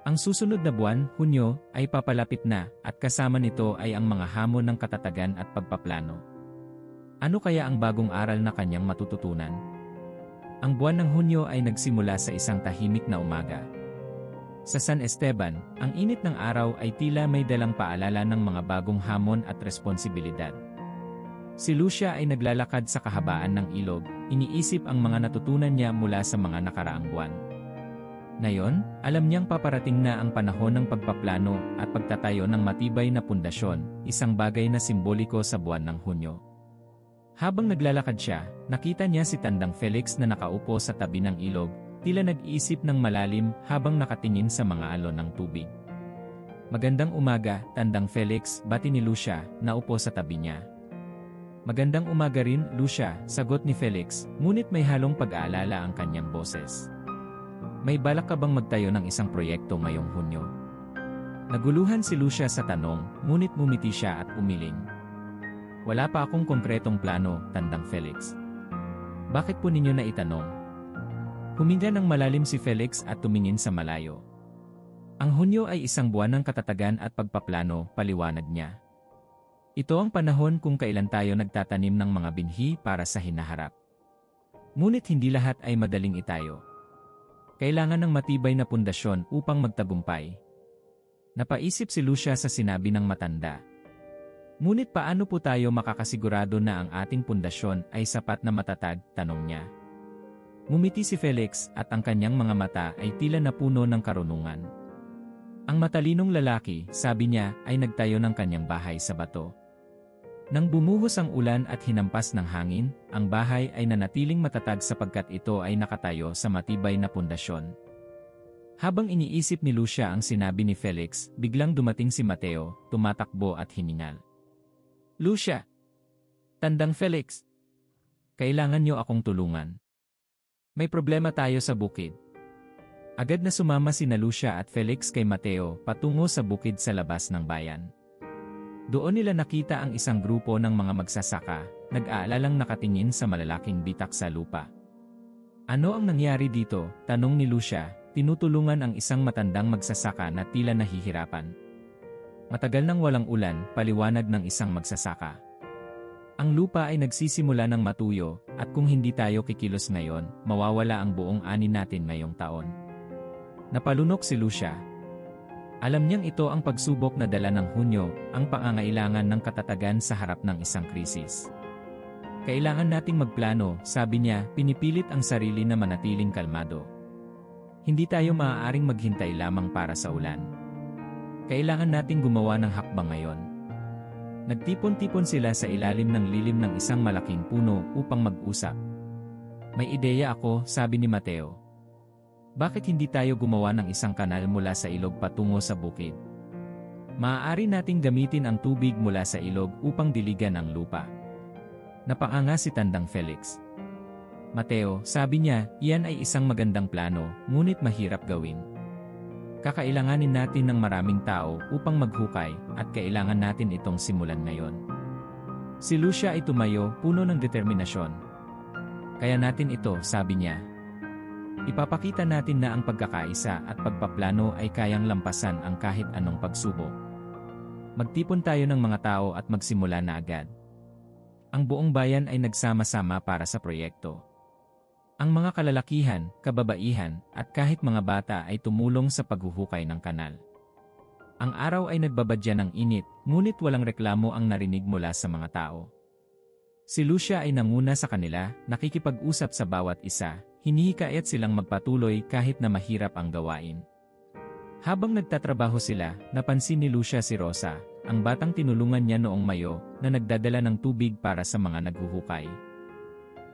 Ang susunod na buwan, Hunyo, ay papalapit na, at kasama nito ay ang mga hamon ng katatagan at pagpaplano. Ano kaya ang bagong aral na kanyang matututunan? Ang buwan ng Hunyo ay nagsimula sa isang tahimik na umaga. Sa San Esteban, ang init ng araw ay tila may dalang paalala ng mga bagong hamon at responsibilidad. Si Lucia ay naglalakad sa kahabaan ng ilog, iniisip ang mga natutunan niya mula sa mga nakaraang buwan. Ngayon, alam niyang paparating na ang panahon ng pagpaplano at pagtatayo ng matibay na pundasyon, isang bagay na simboliko sa buwan ng Hunyo. Habang naglalakad siya, nakita niya si Tandang Felix na nakaupo sa tabi ng ilog, tila nag-iisip ng malalim habang nakatingin sa mga alon ng tubig. Magandang umaga, Tandang Felix, bati ni Lucia, naupo sa tabi niya. Magandang umaga rin, Lucia, sagot ni Felix, ngunit may halong pag-aalala ang kanyang boses. May balak ka bang magtayo ng isang proyekto ngayong Hunyo? Naguluhan si Lucia sa tanong, ngunit mumiti siya at umiling. Wala pa akong konkretong plano, Tandang Felix. Bakit po ninyo na itanong? Huminga ng malalim si Felix at tumingin sa malayo. Ang Hunyo ay isang buwan ng katatagan at pagpaplano, paliwanag niya. Ito ang panahon kung kailan tayo nagtatanim ng mga binhi para sa hinaharap. Ngunit hindi lahat ay madaling itayo. Kailangan ng matibay na pundasyon upang magtagumpay. Napaisip si Lucia sa sinabi ng matanda. Ngunit paano po tayo makakasigurado na ang ating pundasyon ay sapat na matatag, tanong niya. Ngumiti si Felix at ang kanyang mga mata ay tila napuno ng karunungan. Ang matalinong lalaki, sabi niya, ay nagtayo ng kanyang bahay sa bato. Nang bumuhos ang ulan at hinampas ng hangin, ang bahay ay nanatiling matatag sapagkat ito ay nakatayo sa matibay na pundasyon. Habang iniisip ni Lucia ang sinabi ni Felix, biglang dumating si Mateo, tumatakbo at hiningal. Lucia! Tandang Felix! Kailangan niyo akong tulungan. May problema tayo sa bukid. Agad na sumama sina Lucia at Felix kay Mateo patungo sa bukid sa labas ng bayan. Doon nila nakita ang isang grupo ng mga magsasaka, nag-aalalang nakatingin sa malalaking bitak sa lupa. Ano ang nangyari dito? Tanong ni Lucia, tinutulungan ang isang matandang magsasaka na tila nahihirapan. Matagal nang walang ulan, paliwanag ng isang magsasaka. Ang lupa ay nagsisimula ng matuyo, at kung hindi tayo kikilos ngayon, mawawala ang buong ani natin ngayong taon. Napalunok si Lucia. Alam niyang ito ang pagsubok na dala ng Hunyo, ang pangangailangan ng katatagan sa harap ng isang krisis. Kailangan nating magplano, sabi niya, pinipilit ang sarili na manatiling kalmado. Hindi tayo maaaring maghintay lamang para sa ulan. Kailangan nating gumawa ng hakbang ngayon. Nagtipon-tipon sila sa ilalim ng lilim ng isang malaking puno upang mag-usap. May ideya ako, sabi ni Mateo. Bakit hindi tayo gumawa ng isang kanal mula sa ilog patungo sa bukid? Maaari nating gamitin ang tubig mula sa ilog upang diligan ang lupa. Napanganga si Tandang Felix. Mateo, sabi niya, iyan ay isang magandang plano, ngunit mahirap gawin. Kakailanganin natin ng maraming tao upang maghukay at kailangan natin itong simulan ngayon. Si Lucia ay tumayo, puno ng determinasyon. Kaya natin ito, sabi niya. Ipapakita natin na ang pagkakaisa at pagpaplano ay kayang lampasan ang kahit anong pagsubok. Magtipon tayo ng mga tao at magsimula na agad. Ang buong bayan ay nagsama-sama para sa proyekto. Ang mga kalalakihan, kababaihan, at kahit mga bata ay tumulong sa paghuhukay ng kanal. Ang araw ay nagbabadya ng init, ngunit walang reklamo ang narinig mula sa mga tao. Si Lucia ay nanguna sa kanila, nakikipag-usap sa bawat isa, hinihikayat silang magpatuloy kahit na mahirap ang gawain. Habang nagtatrabaho sila, napansin ni Lucia si Rosa, ang batang tinulungan niya noong Mayo, na nagdadala ng tubig para sa mga naghuhukay.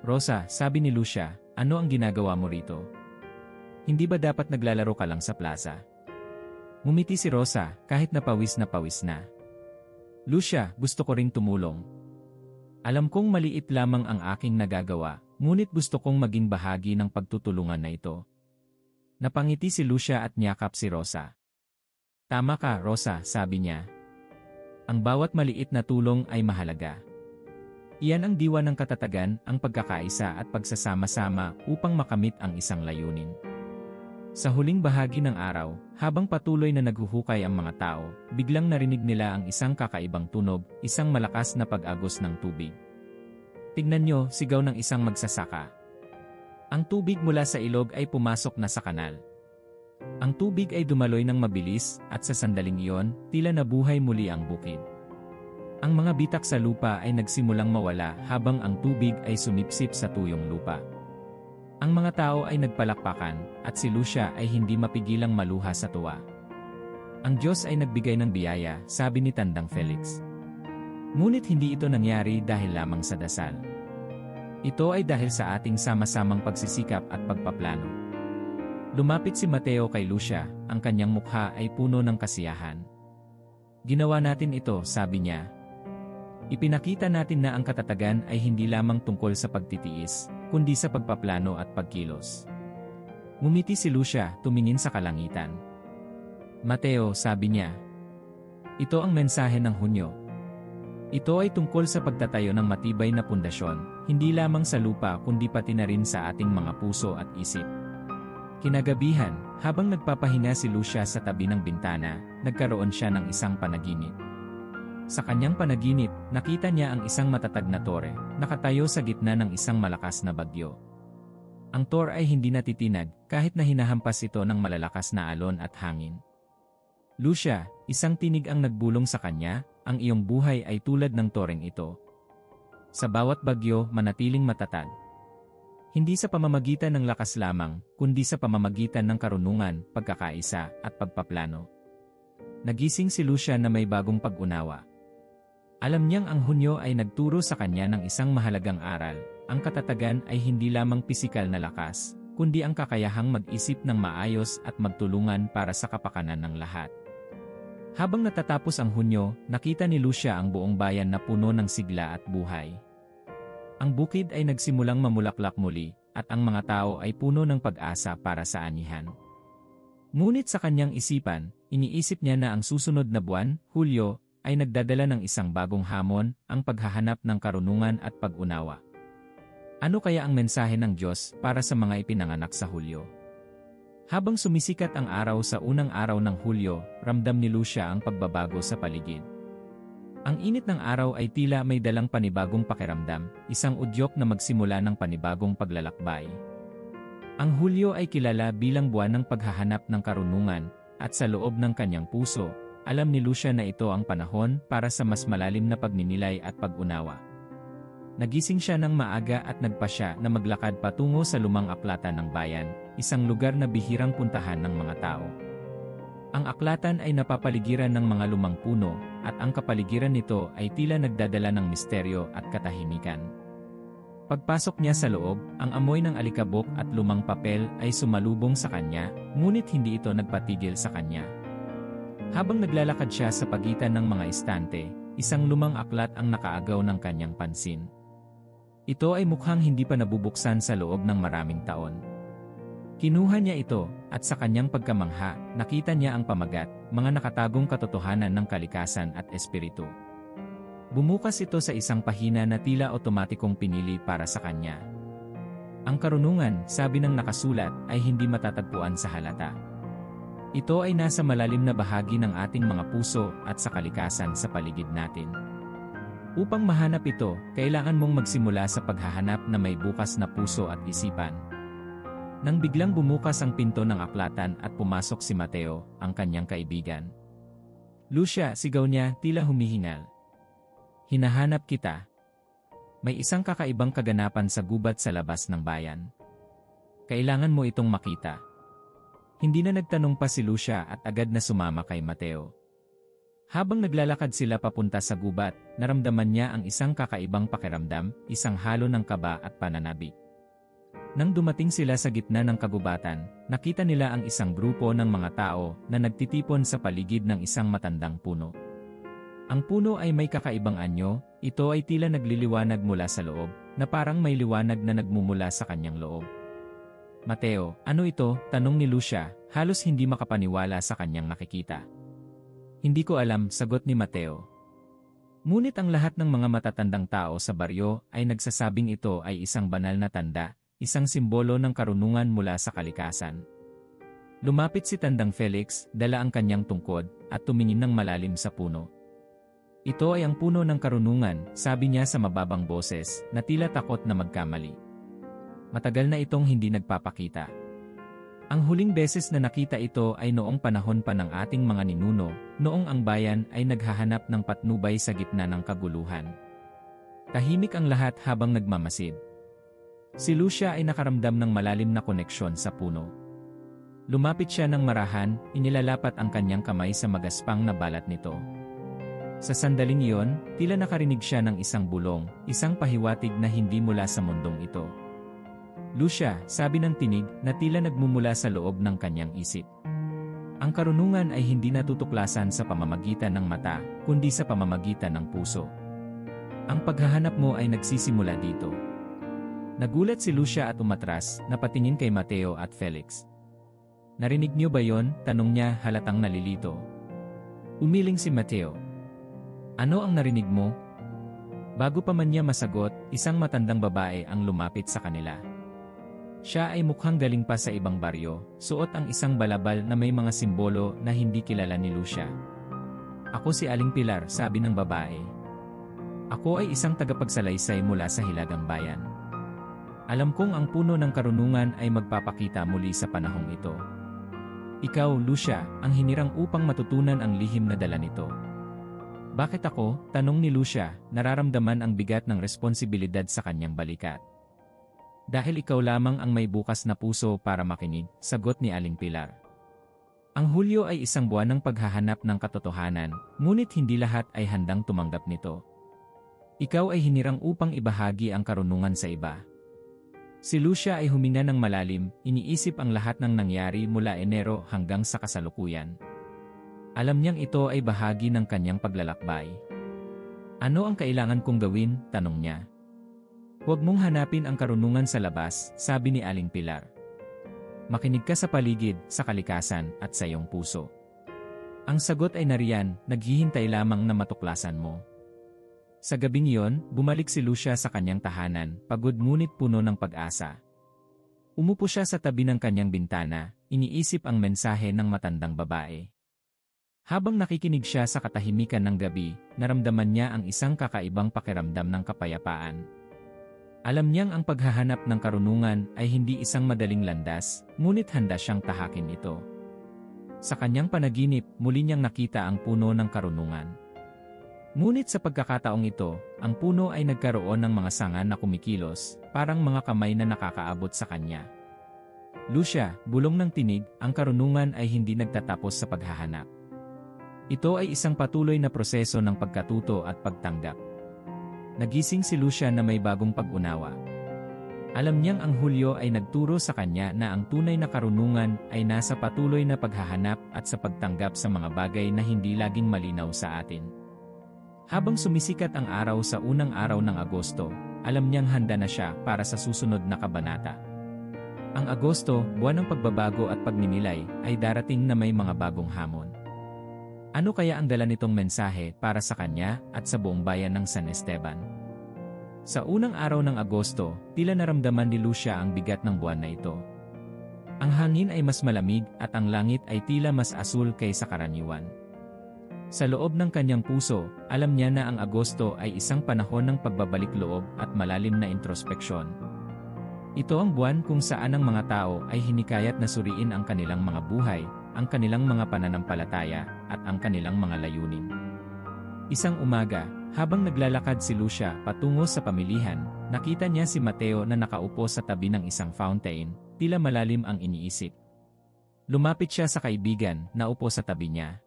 Rosa, sabi ni Lucia, ano ang ginagawa mo rito? Hindi ba dapat naglalaro ka lang sa plaza? Ngumiti si Rosa, kahit na pawis na. Lucia, gusto ko ring tumulong. Alam kong maliit lamang ang aking nagagawa, ngunit gusto kong maging bahagi ng pagtutulungan na ito. Napangiti si Lucia at niyakap si Rosa. Tama ka, Rosa, sabi niya. Ang bawat maliit na tulong ay mahalaga. Iyan ang diwa ng katatagan, ang pagkakaisa at pagsasama-sama upang makamit ang isang layunin. Sa huling bahagi ng araw, habang patuloy na naghuhukay ang mga tao, biglang narinig nila ang isang kakaibang tunog, isang malakas na pag-agos ng tubig. Tignan niyo, sigaw ng isang magsasaka. Ang tubig mula sa ilog ay pumasok na sa kanal. Ang tubig ay dumaloy ng mabilis at sa sandaling iyon, tila nabuhay muli ang bukid. Ang mga bitak sa lupa ay nagsimulang mawala habang ang tubig ay sumipsip sa tuyong lupa. Ang mga tao ay nagpalakpakan at si Lucia ay hindi mapigilang maluha sa tuwa. Ang Diyos ay nagbigay ng biyaya, sabi ni Tandang Felix. Ngunit hindi ito nangyari dahil lamang sa dasal. Ito ay dahil sa ating sama-samang pagsisikap at pagpaplano. Lumapit si Mateo kay Lucia, ang kanyang mukha ay puno ng kasiyahan. Ginawa natin ito, sabi niya. Ipinakita natin na ang katatagan ay hindi lamang tungkol sa pagtitiis, kundi sa pagpaplano at pagkilos. Ngumiti si Lucia, tumingin sa kalangitan. Mateo, sabi niya. Ito ang mensahe ng Hunyo. Ito ay tungkol sa pagtatayo ng matibay na pundasyon, hindi lamang sa lupa kundi pati na rin sa ating mga puso at isip. Kinagabihan, habang nagpapahinga si Lucia sa tabi ng bintana, nagkaroon siya ng isang panaginip. Sa kanyang panaginip, nakita niya ang isang matatag na tore, nakatayo sa gitna ng isang malakas na bagyo. Ang tore ay hindi natitinag, kahit na hinahampas ito ng malalakas na alon at hangin. Lucia, isang tinig ang nagbulong sa kanya, ang iyong buhay ay tulad ng toreng ito. Sa bawat bagyo, manatiling matatag. Hindi sa pamamagitan ng lakas lamang, kundi sa pamamagitan ng karunungan, pagkakaisa, at pagpaplano. Nagising si Lucia na may bagong pag-unawa. Alam niyang ang Hunyo ay nagturo sa kanya ng isang mahalagang aral. Ang katatagan ay hindi lamang pisikal na lakas, kundi ang kakayahang mag-isip ng maayos at magtulungan para sa kapakanan ng lahat. Habang natatapos ang Hunyo, nakita ni Lucia ang buong bayan na puno ng sigla at buhay. Ang bukid ay nagsimulang mamulaklak muli, at ang mga tao ay puno ng pag-asa para sa anihan. Ngunit sa kanyang isipan, iniisip niya na ang susunod na buwan, Hulyo, ay nagdadala ng isang bagong hamon, ang paghahanap ng karunungan at pag-unawa. Ano kaya ang mensahe ng Diyos para sa mga ipinanganak sa Hulyo? Habang sumisikat ang araw sa unang araw ng Hulyo, ramdam ni Lucia ang pagbabago sa paligid. Ang init ng araw ay tila may dalang panibagong pakiramdam, isang udyok na magsimula ng panibagong paglalakbay. Ang Hulyo ay kilala bilang buwan ng paghahanap ng karunungan, at sa loob ng kanyang puso, alam ni Lucia na ito ang panahon para sa mas malalim na pagninilay at pag-unawa. Nagising siya ng maaga at nagpasya na maglakad patungo sa lumang aklatan ng bayan, isang lugar na bihirang puntahan ng mga tao. Ang aklatan ay napapaligiran ng mga lumang puno, at ang kapaligiran nito ay tila nagdadala ng misteryo at katahimikan. Pagpasok niya sa loob, ang amoy ng alikabok at lumang papel ay sumalubong sa kanya, ngunit hindi ito nagpatigil sa kanya. Habang naglalakad siya sa pagitan ng mga istante, isang lumang aklat ang nakaagaw ng kanyang pansin. Ito ay mukhang hindi pa nabubuksan sa loob ng maraming taon. Kinuha niya ito, at sa kanyang pagkamangha, nakita niya ang pamagat, mga nakatagong katotohanan ng kalikasan at espiritu. Bumukas ito sa isang pahina na tila otomatikong pinili para sa kanya. Ang karunungan, sabi ng nakasulat, ay hindi matatagpuan sa halata. Ito ay nasa malalim na bahagi ng ating mga puso at sa kalikasan sa paligid natin. Upang mahanap ito, kailangan mong magsimula sa paghahanap na may bukas na puso at isipan. Nang biglang bumukas ang pinto ng aklatan at pumasok si Mateo, ang kanyang kaibigan. "Lucia," sigaw niya, tila humihingal. "Hinahanap kita. May isang kakaibang kaganapan sa gubat sa labas ng bayan. Kailangan mo itong makita." Hindi na nagtanong pa si Lucia at agad na sumama kay Mateo. Habang naglalakad sila papunta sa gubat, naramdaman niya ang isang kakaibang pakiramdam, isang halo ng kaba at pananabik. Nang dumating sila sa gitna ng kagubatan, nakita nila ang isang grupo ng mga tao na nagtitipon sa paligid ng isang matandang puno. Ang puno ay may kakaibang anyo, ito ay tila nagliliwanag mula sa loob, na parang may liwanag na nagmumula sa kanyang loob. "Mateo, ano ito?" tanong ni Lucia, halos hindi makapaniwala sa kanyang nakikita. "Hindi ko alam," sagot ni Mateo. Ngunit ang lahat ng mga matatandang tao sa baryo ay nagsasabing ito ay isang banal na tanda, isang simbolo ng karunungan mula sa kalikasan. Lumapit si Tandang Felix, dala ang kanyang tungkod, at tumingin ng malalim sa puno. "Ito ay ang puno ng karunungan," sabi niya sa mababang boses, na tila takot na magkamali. "Matagal na itong hindi nagpapakita. Ang huling beses na nakita ito ay noong panahon pa ng ating mga ninuno, noong ang bayan ay naghahanap ng patnubay sa gitna ng kaguluhan." Tahimik ang lahat habang nagmamasid. Si Lucia ay nakaramdam ng malalim na koneksyon sa puno. Lumapit siya ng marahan, inilalapat ang kanyang kamay sa magaspang na balat nito. Sa sandaling iyon, tila nakarinig siya ng isang bulong, isang pahiwatig na hindi mula sa mundong ito. "Lucia," sabi ng tinig na tila nagmumula sa loob ng kanyang isip. "Ang karunungan ay hindi natutuklasan sa pamamagitan ng mata, kundi sa pamamagitan ng puso. Ang paghahanap mo ay nagsisimula dito." Nagulat si Lucia at umatras, napatingin kay Mateo at Felix. "Narinig niyo ba yon?" tanong niya, halatang nalilito. Umiling si Mateo. "Ano ang narinig mo?" Bago pa man niya masagot, isang matandang babae ang lumapit sa kanila. Siya ay mukhang galing pa sa ibang baryo, suot ang isang balabal na may mga simbolo na hindi kilala ni Lucia. "Ako si Aling Pilar," sabi ng babae. "Ako ay isang tagapagsalaysay mula sa Hilagang Bayan. Alam kong ang puno ng karunungan ay magpapakita muli sa panahong ito. Ikaw, Lucia, ang hinirang upang matutunan ang lihim na dala nito." "Bakit ako?" tanong ni Lucia, nararamdaman ang bigat ng responsibilidad sa kanyang balikat. "Dahil ikaw lamang ang may bukas na puso para makinig," sagot ni Aling Pilar. Ang Hulyo ay isang buwan ng paghahanap ng katotohanan, ngunit hindi lahat ay handang tumanggap nito. Ikaw ay hinirang upang ibahagi ang karunungan sa iba. Si Lucia ay huminga ng malalim, iniisip ang lahat ng nangyari mula Enero hanggang sa kasalukuyan. Alam niyang ito ay bahagi ng kanyang paglalakbay. "Ano ang kailangan kong gawin?" tanong niya. "Huwag mong hanapin ang karunungan sa labas," sabi ni Aling Pilar. "Makinig ka sa paligid, sa kalikasan, at sa iyong puso. Ang sagot ay nariyan, naghihintay lamang na matuklasan mo." Sa gabing iyon, bumalik si Lucia sa kanyang tahanan, pagod ngunit puno ng pag-asa. Umupo siya sa tabi ng kanyang bintana, iniisip ang mensahe ng matandang babae. Habang nakikinig siya sa katahimikan ng gabi, naramdaman niya ang isang kakaibang pakiramdam ng kapayapaan. Alam niyang ang paghahanap ng karunungan ay hindi isang madaling landas, ngunit handa siyang tahakin ito. Sa kanyang panaginip, muli niyang nakita ang puno ng karunungan. Ngunit sa pagkakataong ito, ang puno ay nagkaroon ng mga sanga na kumikilos, parang mga kamay na nakakaabot sa kanya. "Lucia," bulong ng tinig, "ang karunungan ay hindi nagtatapos sa paghahanap. Ito ay isang patuloy na proseso ng pagkatuto at pagtanggap." Nagising si Lucia na may bagong pag-unawa. Alam niyang ang Hulyo ay nagturo sa kanya na ang tunay na karunungan ay nasa patuloy na paghahanap at sa pagtanggap sa mga bagay na hindi laging malinaw sa atin. Habang sumisikat ang araw sa unang araw ng Agosto, alam niyang handa na siya para sa susunod na kabanata. Ang Agosto, buwan ng pagbabago at pagninilay, ay darating na may mga bagong hamon. Ano kaya ang dala nitong mensahe para sa kanya at sa buong bayan ng San Esteban? Sa unang araw ng Agosto, tila naramdaman ni Lucia ang bigat ng buwan na ito. Ang hangin ay mas malamig at ang langit ay tila mas asul kaysa karaniwan. Sa loob ng kanyang puso, alam niya na ang Agosto ay isang panahon ng pagbabalik loob at malalim na introspeksyon. Ito ang buwan kung saan ang mga tao ay hinikayat na suriin ang kanilang mga buhay, ang kanilang mga pananampalataya, at ang kanilang mga layunin. Isang umaga, habang naglalakad si Lucia patungo sa pamilihan, nakita niya si Mateo na nakaupo sa tabi ng isang fountain, tila malalim ang iniisip. Lumapit siya sa kaibigan na upo sa tabi niya.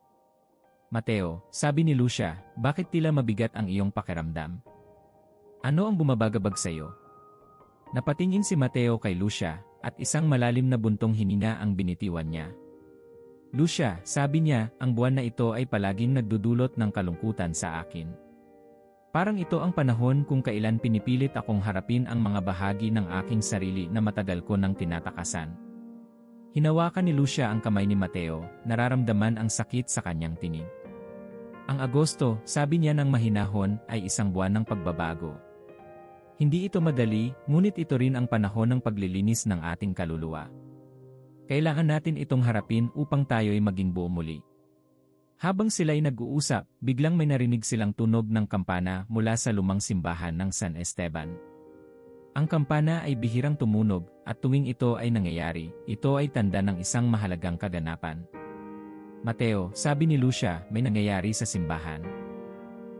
Mateo, sabi ni Lucia, bakit tila mabigat ang iyong pakiramdam? Ano ang bumabagabag sa iyo? Napatingin si Mateo kay Lucia, at isang malalim na buntong hininga ang binitiwan niya. Lucia, sabi niya, ang buwan na ito ay palaging nagdudulot ng kalungkutan sa akin. Parang ito ang panahon kung kailan pinipilit akong harapin ang mga bahagi ng aking sarili na matagal ko nang tinatakasan. Hinawakan ni Lucia ang kamay ni Mateo, nararamdaman ang sakit sa kanyang tinig. Ang Agosto, sabi niya ng mahinahon, ay isang buwan ng pagbabago. Hindi ito madali, ngunit ito rin ang panahon ng paglilinis ng ating kaluluwa. Kailangan natin itong harapin upang tayo'y maging buo muli. Habang sila'y nag-uusap, biglang may narinig silang tunog ng kampana mula sa lumang simbahan ng San Esteban. Ang kampana ay bihirang tumunog, at tuwing ito ay nangyayari, ito ay tanda ng isang mahalagang kaganapan. Mateo, sabi ni Lucia, may nangyayari sa simbahan.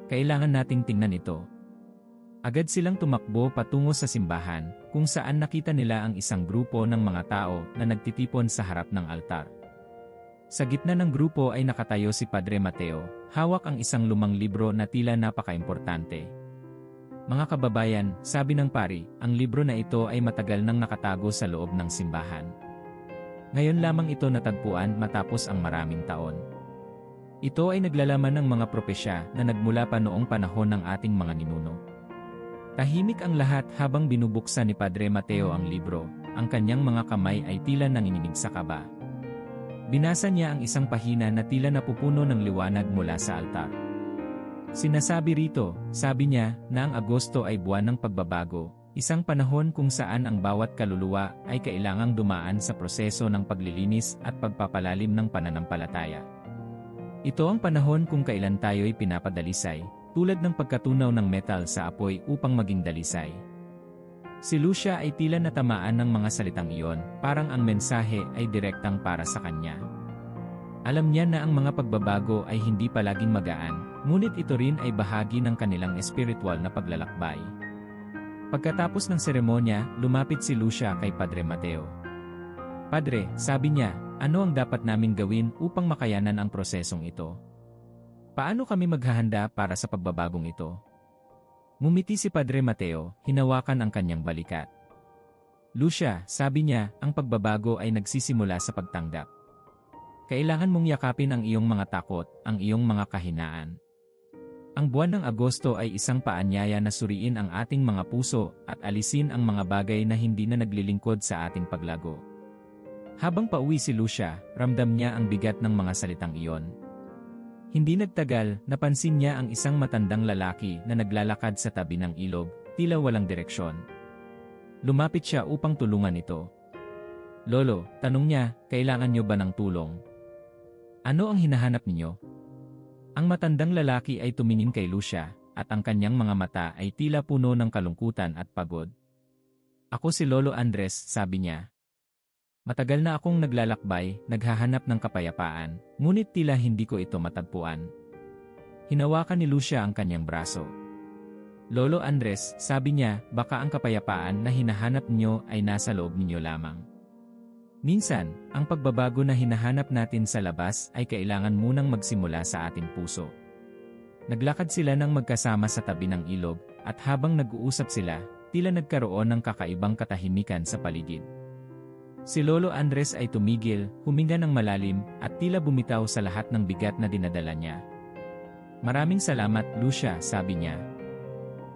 Kailangan nating tingnan ito. Agad silang tumakbo patungo sa simbahan, kung saan nakita nila ang isang grupo ng mga tao na nagtitipon sa harap ng altar. Sa gitna ng grupo ay nakatayo si Padre Mateo, hawak ang isang lumang libro na tila napaka-importante. Mga kababayan, sabi ng pari, ang libro na ito ay matagal nang nakatago sa loob ng simbahan. Ngayon lamang ito natagpuan matapos ang maraming taon. Ito ay naglalaman ng mga propesya na nagmula pa noong panahon ng ating mga ninuno. Tahimik ang lahat habang binubuksan ni Padre Mateo ang libro, ang kanyang mga kamay ay tila nanginginig sa kaba. Binasa niya ang isang pahina na tila napupuno ng liwanag mula sa altar. Sinasabi rito, sabi niya, na ang Agosto ay buwan ng pagbabago, isang panahon kung saan ang bawat kaluluwa ay kailangang dumaan sa proseso ng paglilinis at pagpapalalim ng pananampalataya. Ito ang panahon kung kailan tayo'y pinapadalisay, tulad ng pagkatunaw ng metal sa apoy upang maging dalisay. Si Lucia ay tila natamaan ng mga salitang iyon, parang ang mensahe ay direktang para sa kanya. Alam niya na ang mga pagbabago ay hindi palaging magaan, ngunit ito rin ay bahagi ng kanilang espiritual na paglalakbay. Pagkatapos ng seremonya, lumapit si Lucia kay Padre Mateo. Padre, sabi niya, ano ang dapat naming gawin upang makayanan ang prosesong ito? Paano kami maghahanda para sa pagbabagong ito? Ngumiti si Padre Mateo, hinawakan ang kanyang balikat. Lucia, sabi niya, ang pagbabago ay nagsisimula sa pagtanggap. Kailangan mong yakapin ang iyong mga takot, ang iyong mga kahinaan. Ang buwan ng Agosto ay isang paanyaya na suriin ang ating mga puso at alisin ang mga bagay na hindi na naglilingkod sa ating paglago. Habang pauwi si Lucia, ramdam niya ang bigat ng mga salitang iyon. Hindi nagtagal, napansin niya ang isang matandang lalaki na naglalakad sa tabi ng ilog, tila walang direksyon. Lumapit siya upang tulungan ito. Lolo, tanong niya, kailangan niyo ba ng tulong? Ano ang hinahanap niyo? Ang matandang lalaki ay tumingin kay Lucia, at ang kanyang mga mata ay tila puno ng kalungkutan at pagod. Ako si Lolo Andres, sabi niya. Matagal na akong naglalakbay, naghahanap ng kapayapaan, ngunit tila hindi ko ito matagpuan. Hinawakan ni Lucia ang kanyang braso. Lolo Andres, sabi niya, baka ang kapayapaan na hinahanap niyo ay nasa loob ninyo lamang. Minsan, ang pagbabago na hinahanap natin sa labas ay kailangan munang magsimula sa ating puso. Naglakad sila ng magkasama sa tabi ng ilog, at habang nag-uusap sila, tila nagkaroon ng kakaibang katahimikan sa paligid. Si Lolo Andres ay tumigil, huminga ng malalim, at tila bumitaw sa lahat ng bigat na dinadala niya. Maraming salamat, Lucia, sabi niya.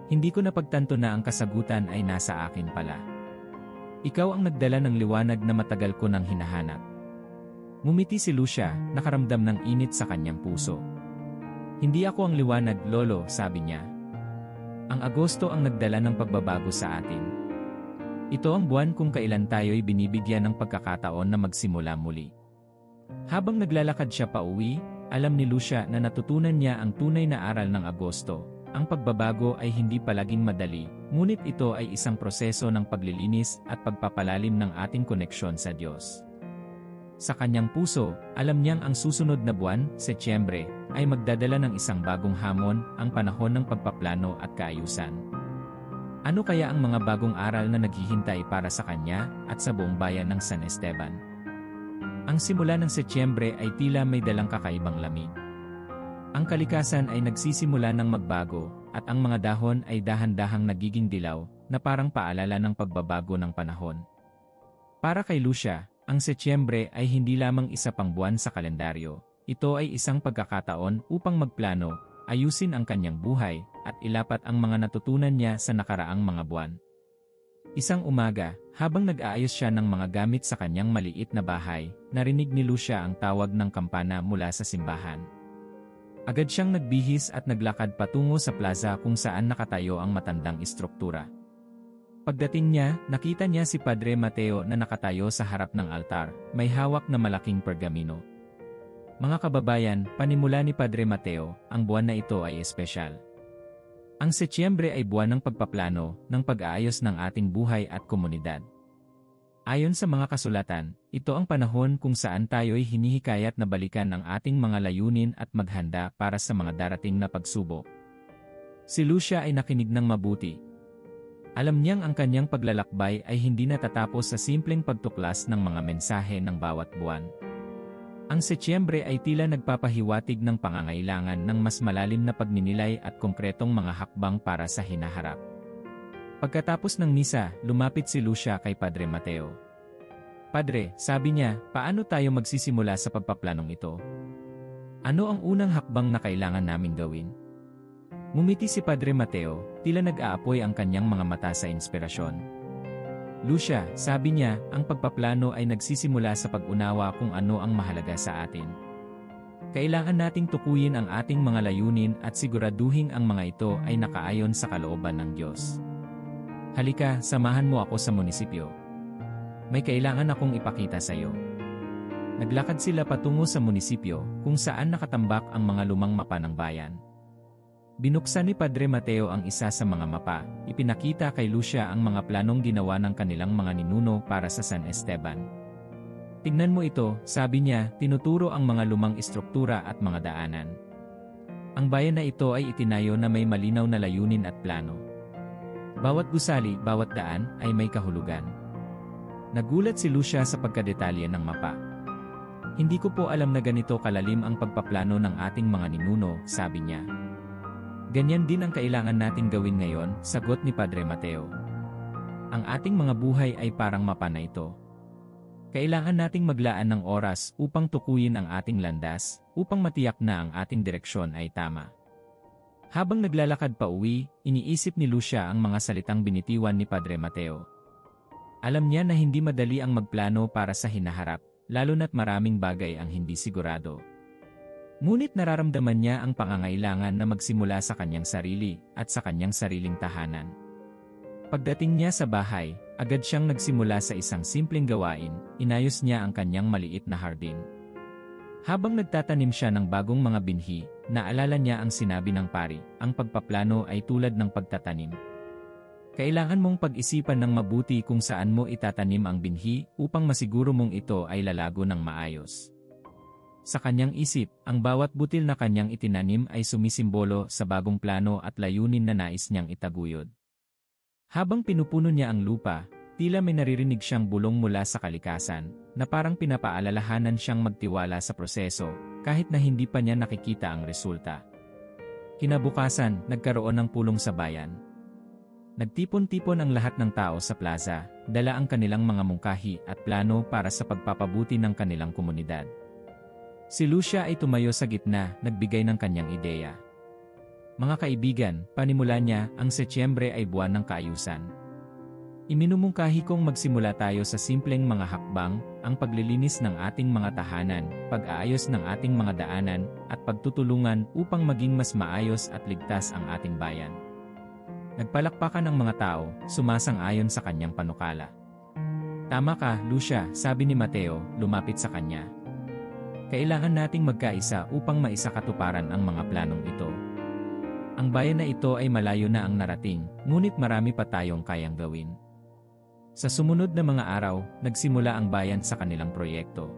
Hindi ko napagtanto na ang kasagutan ay nasa akin pala. Ikaw ang nagdala ng liwanag na matagal ko nang hinahanap. Ngumiti si Lucia, nakaramdam ng init sa kanyang puso. Hindi ako ang liwanag, Lolo, sabi niya. Ang Agosto ang nagdala ng pagbabago sa atin. Ito ang buwan kung kailan tayo'y binibigyan ng pagkakataon na magsimula muli. Habang naglalakad siya pauwi, alam ni Lucia na natutunan niya ang tunay na aral ng Agosto. Ang pagbabago ay hindi palaging madali, ngunit ito ay isang proseso ng paglilinis at pagpapalalim ng ating koneksyon sa Diyos. Sa kanyang puso, alam niyang ang susunod na buwan, Setyembre, ay magdadala ng isang bagong hamon, ang panahon ng pagpaplano at kaayusan. Ano kaya ang mga bagong aral na naghihintay para sa kanya at sa buong bayan ng San Esteban? Ang simula ng Setyembre ay tila may dalang kakaibang lamig. Ang kalikasan ay nagsisimula ng magbago, at ang mga dahon ay dahan-dahang nagiging dilaw, na parang paalala ng pagbabago ng panahon. Para kay Lucia, ang Setyembre ay hindi lamang isa pang buwan sa kalendaryo. Ito ay isang pagkakataon upang magplano, ayusin ang kanyang buhay, at ilapat ang mga natutunan niya sa nakaraang mga buwan. Isang umaga, habang nag-aayos siya ng mga gamit sa kanyang maliit na bahay, narinig ni Lucia ang tawag ng kampana mula sa simbahan. Agad siyang nagbihis at naglakad patungo sa plaza kung saan nakatayo ang matandang istruktura. Pagdating niya, nakita niya si Padre Mateo na nakatayo sa harap ng altar, may hawak na malaking pergamino. Mga kababayan, panimula ni Padre Mateo, ang buwan na ito ay espesyal. Ang Setyembre ay buwan ng pagpaplano, ng pag-aayos ng ating buhay at komunidad. Ayon sa mga kasulatan, ito ang panahon kung saan tayo'y hinihikayat na balikan ang ating mga layunin at maghanda para sa mga darating na pagsubok. Si Lucia ay nakinig ng mabuti. Alam niyang ang kanyang paglalakbay ay hindi natatapos sa simpleng pagtuklas ng mga mensahe ng bawat buwan. Ang Setyembre ay tila nagpapahiwatig ng pangangailangan ng mas malalim na pagninilay at konkretong mga hakbang para sa hinaharap. Pagkatapos ng misa, lumapit si Lucia kay Padre Mateo. Padre, sabi niya, paano tayo magsisimula sa pagpaplanong ito? Ano ang unang hakbang na kailangan naming gawin? Ngumiti si Padre Mateo, tila nag-aapoy ang kanyang mga mata sa inspirasyon. Lucia, sabi niya, ang pagpaplano ay nagsisimula sa pag-unawa kung ano ang mahalaga sa atin. Kailangan nating tukuyin ang ating mga layunin at siguraduhin ang mga ito ay nakaayon sa kalooban ng Diyos. Halika, samahan mo ako sa munisipyo. May kailangan akong ipakita sa iyo. Naglakad sila patungo sa munisipyo, kung saan nakatambak ang mga lumang mapa ng bayan. Binuksan ni Padre Mateo ang isa sa mga mapa, ipinakita kay Lucia ang mga planong ginawa ng kanilang mga ninuno para sa San Esteban. Tingnan mo ito, sabi niya, tinuturo ang mga lumang istruktura at mga daanan. Ang bayan na ito ay itinayo na may malinaw na layunin at plano. Bawat gusali, bawat daan, ay may kahulugan. Nagulat si Lucia sa pagkadetalye ng mapa. Hindi ko po alam na ganito kalalim ang pagpaplano ng ating mga ninuno, sabi niya. Ganyan din ang kailangan nating gawin ngayon, sagot ni Padre Mateo. Ang ating mga buhay ay parang mapa na ito. Kailangan nating maglaan ng oras upang tukuyin ang ating landas, upang matiyak na ang ating direksyon ay tama. Habang naglalakad pa uwi, iniisip ni Lucia ang mga salitang binitiwan ni Padre Mateo. Alam niya na hindi madali ang magplano para sa hinaharap, lalo na't maraming bagay ang hindi sigurado. Ngunit nararamdaman niya ang pangangailangan na magsimula sa kanyang sarili at sa kanyang sariling tahanan. Pagdating niya sa bahay, agad siyang nagsimula sa isang simpleng gawain, inayos niya ang kanyang maliit na hardin. Habang nagtatanim siya ng bagong mga binhi, naalala niya ang sinabi ng pari, ang pagpaplano ay tulad ng pagtatanim. Kailangan mong pag-isipan ng mabuti kung saan mo itatanim ang binhi upang masiguro mong ito ay lalago ng maayos. Sa kanyang isip, ang bawat butil na kanyang itinanim ay sumisimbolo sa bagong plano at layunin na nais niyang itaguyod. Habang pinupuno niya ang lupa, tila may naririnig siyang bulong mula sa kalikasan, na parang pinapaalalahanan siyang magtiwala sa proseso, kahit na hindi pa niya nakikita ang resulta. Kinabukasan, nagkaroon ng pulong sa bayan. Nagtipon-tipon ang lahat ng tao sa plaza, dala ang kanilang mga mungkahi at plano para sa pagpapabuti ng kanilang komunidad. Si Lucia ay tumayo sa gitna, nagbigay ng kanyang ideya. Mga kaibigan, panimula niya, ang Setyembre ay buwan ng kaayusan. Iminumungkahi kong magsimula tayo sa simpleng mga hakbang, ang paglilinis ng ating mga tahanan, pag-aayos ng ating mga daanan, at pagtutulungan upang maging mas maayos at ligtas ang ating bayan. Nagpalakpakan ang mga tao, sumasang-ayon sa kanyang panukala. Tama ka, Lucia, sabi ni Mateo, lumapit sa kanya. Kailangan nating magkaisa upang maisakatuparan ang mga planong ito. Ang bayan na ito ay malayo na ang narating, ngunit marami pa tayong kayang gawin. Sa sumunod na mga araw, nagsimula ang bayan sa kanilang proyekto.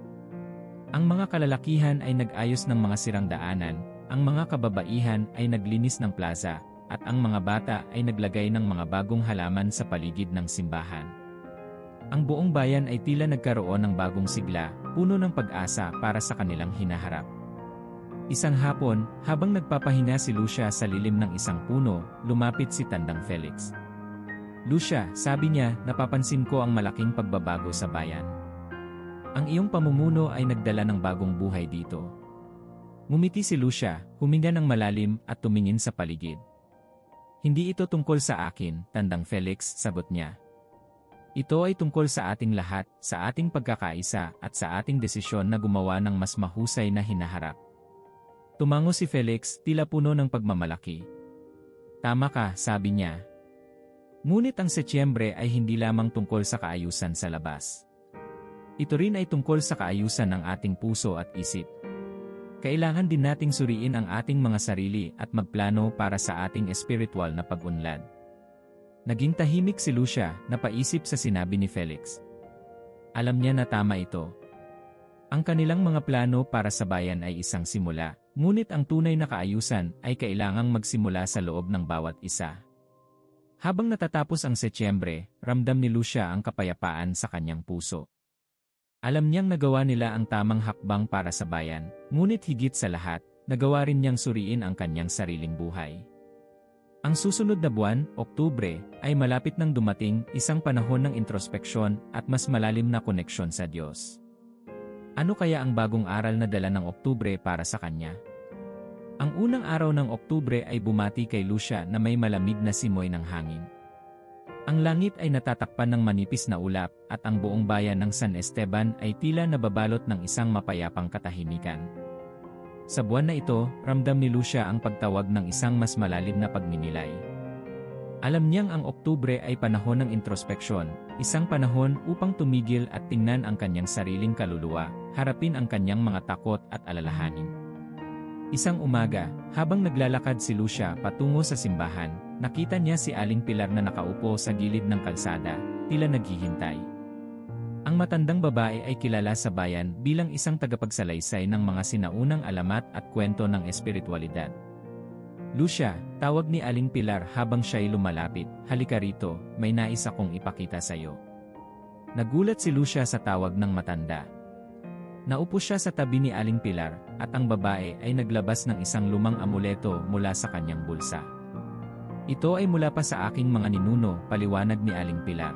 Ang mga kalalakihan ay nag-ayos ng mga sirang daanan, ang mga kababaihan ay naglinis ng plaza, at ang mga bata ay naglagay ng mga bagong halaman sa paligid ng simbahan. Ang buong bayan ay tila nagkaroon ng bagong sigla, puno ng pag-asa para sa kanilang hinaharap. Isang hapon, habang nagpapahinga si Lucia sa lilim ng isang puno, lumapit si Tandang Felix. Lucia, sabi niya, napapansin ko ang malaking pagbabago sa bayan. Ang iyong pamumuno ay nagdala ng bagong buhay dito. Ngumiti si Lucia, huminga ng malalim at tumingin sa paligid. Hindi ito tungkol sa akin, Tandang Felix, sagot niya. Ito ay tungkol sa ating lahat, sa ating pagkakaisa at sa ating desisyon na gumawa ng mas mahusay na hinaharap. Tumango si Felix, tila puno ng pagmamalaki. Tama ka, sabi niya. Ngunit ang Setyembre ay hindi lamang tungkol sa kaayusan sa labas. Ito rin ay tungkol sa kaayusan ng ating puso at isip. Kailangan din nating suriin ang ating mga sarili at magplano para sa ating espiritual na pag-unlad. Naging tahimik si Lucia, napaisip sa sinabi ni Felix. Alam niya na tama ito. Ang kanilang mga plano para sa bayan ay isang simula, ngunit ang tunay na kaayusan ay kailangang magsimula sa loob ng bawat isa. Habang natatapos ang Setyembre, ramdam ni Lucia ang kapayapaan sa kanyang puso. Alam niyang nagawa nila ang tamang hakbang para sa bayan, ngunit higit sa lahat, nagawa rin niyang suriin ang kanyang sariling buhay. Ang susunod na buwan, Oktubre, ay malapit nang dumating, isang panahon ng introspeksyon at mas malalim na koneksyon sa Diyos. Ano kaya ang bagong aral na dala ng Oktubre para sa kanya? Ang unang araw ng Oktubre ay bumati kay Lucia na may malamig na simoy ng hangin. Ang langit ay natatakpan ng manipis na ulap at ang buong bayan ng San Esteban ay tila nababalot ng isang mapayapang katahimikan. Sa buwan na ito, ramdam ni Lucia ang pagtawag ng isang mas malalim na pagninilay. Alam niyang ang Oktubre ay panahon ng introspeksyon, isang panahon upang tumigil at tingnan ang kanyang sariling kaluluwa, harapin ang kanyang mga takot at alalahanin. Isang umaga, habang naglalakad si Lucia patungo sa simbahan, nakita niya si Aling Pilar na nakaupo sa gilid ng kalsada, tila naghihintay. Ang matandang babae ay kilala sa bayan bilang isang tagapagsalaysay ng mga sinaunang alamat at kwento ng espiritualidad. Lucia, tawag ni Aling Pilar habang siya'y lumalapit, halika rito, may nais akong ipakita sa iyo. Nagulat si Lucia sa tawag ng matanda. Naupo siya sa tabi ni Aling Pilar, at ang babae ay naglabas ng isang lumang amuleto mula sa kanyang bulsa. Ito ay mula pa sa aking mga ninuno, paliwanag ni Aling Pilar.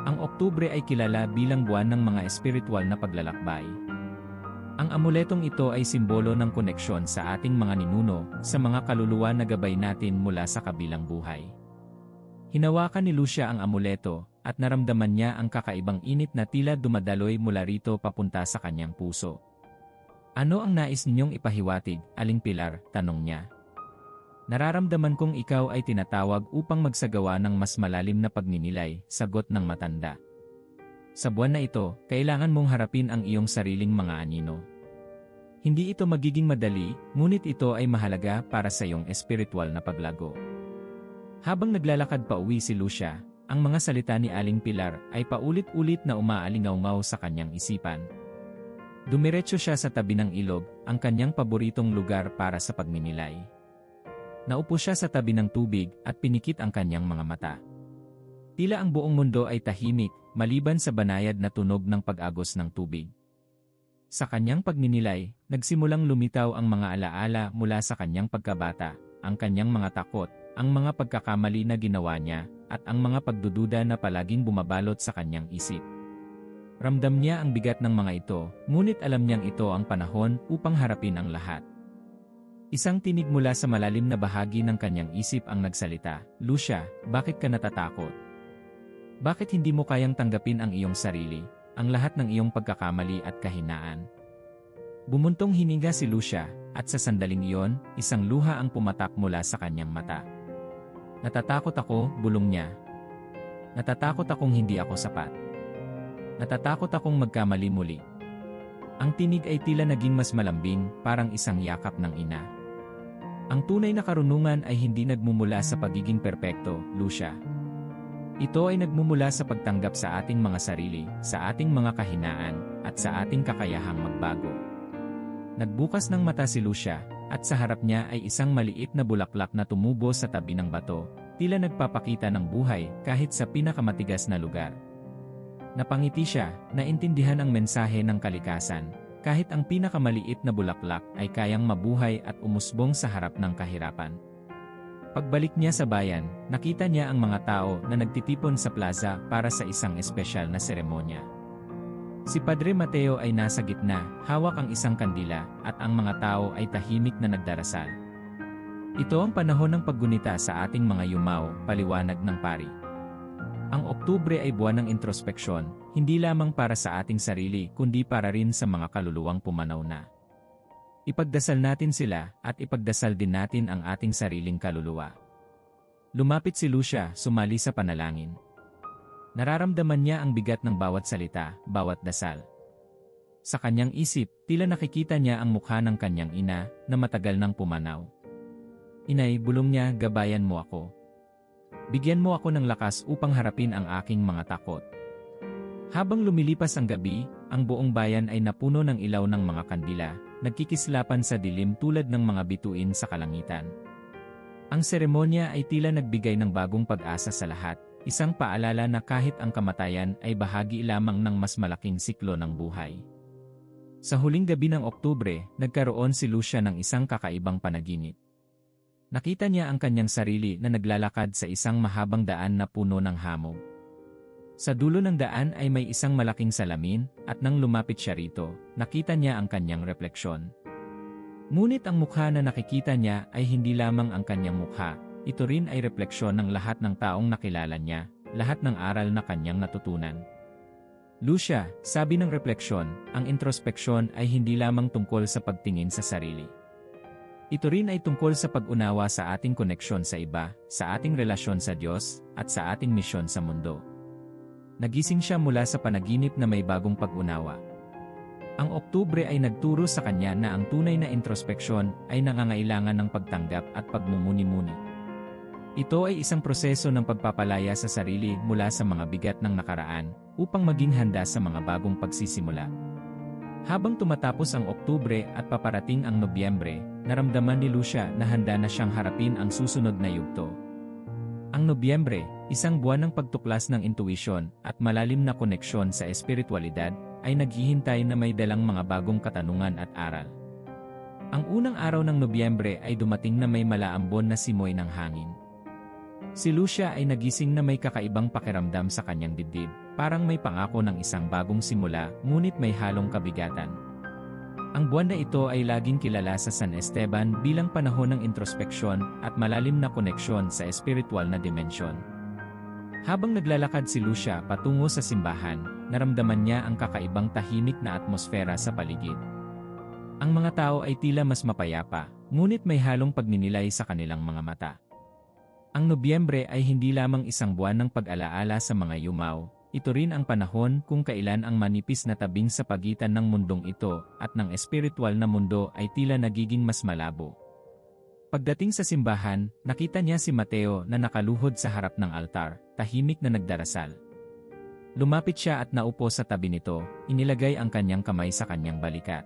Ang Oktubre ay kilala bilang buwan ng mga espiritual na paglalakbay. Ang amuletong ito ay simbolo ng koneksyon sa ating mga ninuno, sa mga kaluluwa na gabay natin mula sa kabilang buhay. Hinawakan ni Lucia ang amuleto, at naramdaman niya ang kakaibang init na tila dumadaloy mula rito papunta sa kanyang puso. Ano ang nais ninyong ipahiwatig, Aling Pilar? Tanong niya. Nararamdaman kong ikaw ay tinatawag upang magsagawa ng mas malalim na pagninilay, sagot ng matanda. Sa buwan na ito, kailangan mong harapin ang iyong sariling mga anino. Hindi ito magiging madali, ngunit ito ay mahalaga para sa iyong espiritual na paglago. Habang naglalakad pa uwi si Lucia, ang mga salita ni Aling Pilar ay paulit-ulit na umaalingaw-ngaw sa kanyang isipan. Dumiretso siya sa tabi ng ilog, ang kanyang paboritong lugar para sa pagninilay. Naupo siya sa tabi ng tubig at pinikit ang kanyang mga mata. Tila ang buong mundo ay tahimik, maliban sa banayad na tunog ng pag-agos ng tubig. Sa kanyang pagninilay, nagsimulang lumitaw ang mga alaala mula sa kanyang pagkabata, ang kanyang mga takot, ang mga pagkakamali na ginawa niya, at ang mga pagdududa na palaging bumabalot sa kanyang isip. Ramdam niya ang bigat ng mga ito, ngunit alam niyang ito ang panahon upang harapin ang lahat. Isang tinig mula sa malalim na bahagi ng kanyang isip ang nagsalita, "Lucia, bakit ka natatakot? Bakit hindi mo kayang tanggapin ang iyong sarili, ang lahat ng iyong pagkakamali at kahinaan?" Bumuntong hininga si Lucia, at sa sandaling iyon, isang luha ang pumatak mula sa kanyang mata. "Natatakot ako," bulong niya. "Natatakot akong hindi ako sapat. Natatakot akong magkamali muli." Ang tinig ay tila naging mas malambing, parang isang yakap ng ina. Ang tunay na karunungan ay hindi nagmumula sa pagiging perpekto, Lucia. Ito ay nagmumula sa pagtanggap sa ating mga sarili, sa ating mga kahinaan, at sa ating kakayahang magbago. Nagbukas ng mata si Lucia, at sa harap niya ay isang maliit na bulaklak na tumubo sa tabi ng bato, tila nagpapakita ng buhay kahit sa pinakamatigas na lugar. Napangiti siya, naintindihan ang mensahe ng kalikasan. Kahit ang pinakamaliit na bulaklak ay kayang mabuhay at umusbong sa harap ng kahirapan. Pagbalik niya sa bayan, nakita niya ang mga tao na nagtitipon sa plaza para sa isang espesyal na seremonya. Si Padre Mateo ay nasa gitna, hawak ang isang kandila, at ang mga tao ay tahimik na nagdarasal. Ito ang panahon ng paggunita sa ating mga yumaw, paliwanag ng pari. Ang Oktubre ay buwan ng introspeksyon, hindi lamang para sa ating sarili kundi para rin sa mga kaluluwang pumanaw na. Ipagdasal natin sila at ipagdasal din natin ang ating sariling kaluluwa. Lumapit si Lucia, sumali sa panalangin. Nararamdaman niya ang bigat ng bawat salita, bawat dasal. Sa kanyang isip, tila nakikita niya ang mukha ng kanyang ina na matagal nang pumanaw. "Inay," bulong niya, "gabayan mo ako. Bigyan mo ako ng lakas upang harapin ang aking mga takot." Habang lumilipas ang gabi, ang buong bayan ay napuno ng ilaw ng mga kandila, nagkikislapan sa dilim tulad ng mga bituin sa kalangitan. Ang seremonya ay tila nagbigay ng bagong pag-asa sa lahat, isang paalala na kahit ang kamatayan ay bahagi lamang ng mas malaking siklo ng buhay. Sa huling gabi ng Oktubre, nagkaroon si Lucia ng isang kakaibang panaginip. Nakita niya ang kanyang sarili na naglalakad sa isang mahabang daan na puno ng hamog. Sa dulo ng daan ay may isang malaking salamin, at nang lumapit siya rito, nakita niya ang kanyang refleksyon. Ngunit ang mukha na nakikita niya ay hindi lamang ang kanyang mukha, ito rin ay refleksyon ng lahat ng taong nakilala niya, lahat ng aral na kanyang natutunan. "Lucia," sabi ng refleksyon, "ang introspeksyon ay hindi lamang tungkol sa pagtingin sa sarili. Ito rin ay tungkol sa pag-unawa sa ating koneksyon sa iba, sa ating relasyon sa Diyos, at sa ating misyon sa mundo." Nagising siya mula sa panaginip na may bagong pag-unawa. Ang Oktubre ay nagturo sa kanya na ang tunay na introspeksyon ay nangangailangan ng pagtanggap at pagmumuni-muni. Ito ay isang proseso ng pagpapalaya sa sarili mula sa mga bigat ng nakaraan, upang maging handa sa mga bagong pagsisimula. Habang tumatapos ang Oktubre at paparating ang Nobyembre, naramdaman ni Lucia na handa na siyang harapin ang susunod na yugto. Ang Nobyembre, isang buwan ng pagtuklas ng intuisyon at malalim na koneksyon sa espiritualidad, ay naghihintay na may dalang mga bagong katanungan at aral. Ang unang araw ng Nobyembre ay dumating na may malaambon na simoy ng hangin. Si Lucia ay nagising na may kakaibang pakiramdam sa kanyang dibdib, parang may pangako ng isang bagong simula, ngunit may halong kabigatan. Ang buwan na ito ay laging kilala sa San Esteban bilang panahon ng introspeksyon at malalim na koneksyon sa espiritual na dimensyon. Habang naglalakad si Lucia patungo sa simbahan, naramdaman niya ang kakaibang tahimik na atmosfera sa paligid. Ang mga tao ay tila mas mapayapa, ngunit may halong pagninilay sa kanilang mga mata. Ang Nobyembre ay hindi lamang isang buwan ng pag-alaala sa mga yumaw, ito rin ang panahon kung kailan ang manipis na tabing sa pagitan ng mundong ito at ng espiritual na mundo ay tila nagiging mas malabo. Pagdating sa simbahan, nakita niya si Mateo na nakaluhod sa harap ng altar, tahimik na nagdarasal. Lumapit siya at naupo sa tabi nito, inilagay ang kanyang kamay sa kanyang balikat.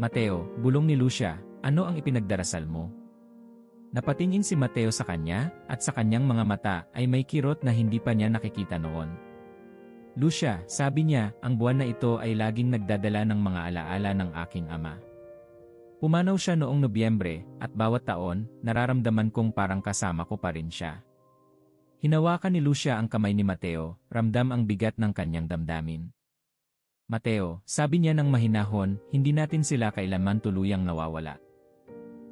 "Mateo," bulong ni Lucia, "ano ang ipinagdarasal mo?" Napatingin si Mateo sa kanya, at sa kanyang mga mata ay may kirot na hindi pa niya nakikita noon. "Lucia," sabi niya, "ang buwan na ito ay laging nagdadala ng mga alaala ng aking ama. Pumanaw siya noong Nobyembre, at bawat taon, nararamdaman kong parang kasama ko pa rin siya." Hinawakan ni Lucia ang kamay ni Mateo, ramdam ang bigat ng kanyang damdamin. "Mateo," sabi niya ng mahinahon, "hindi natin sila kailanman tuluyang nawawala.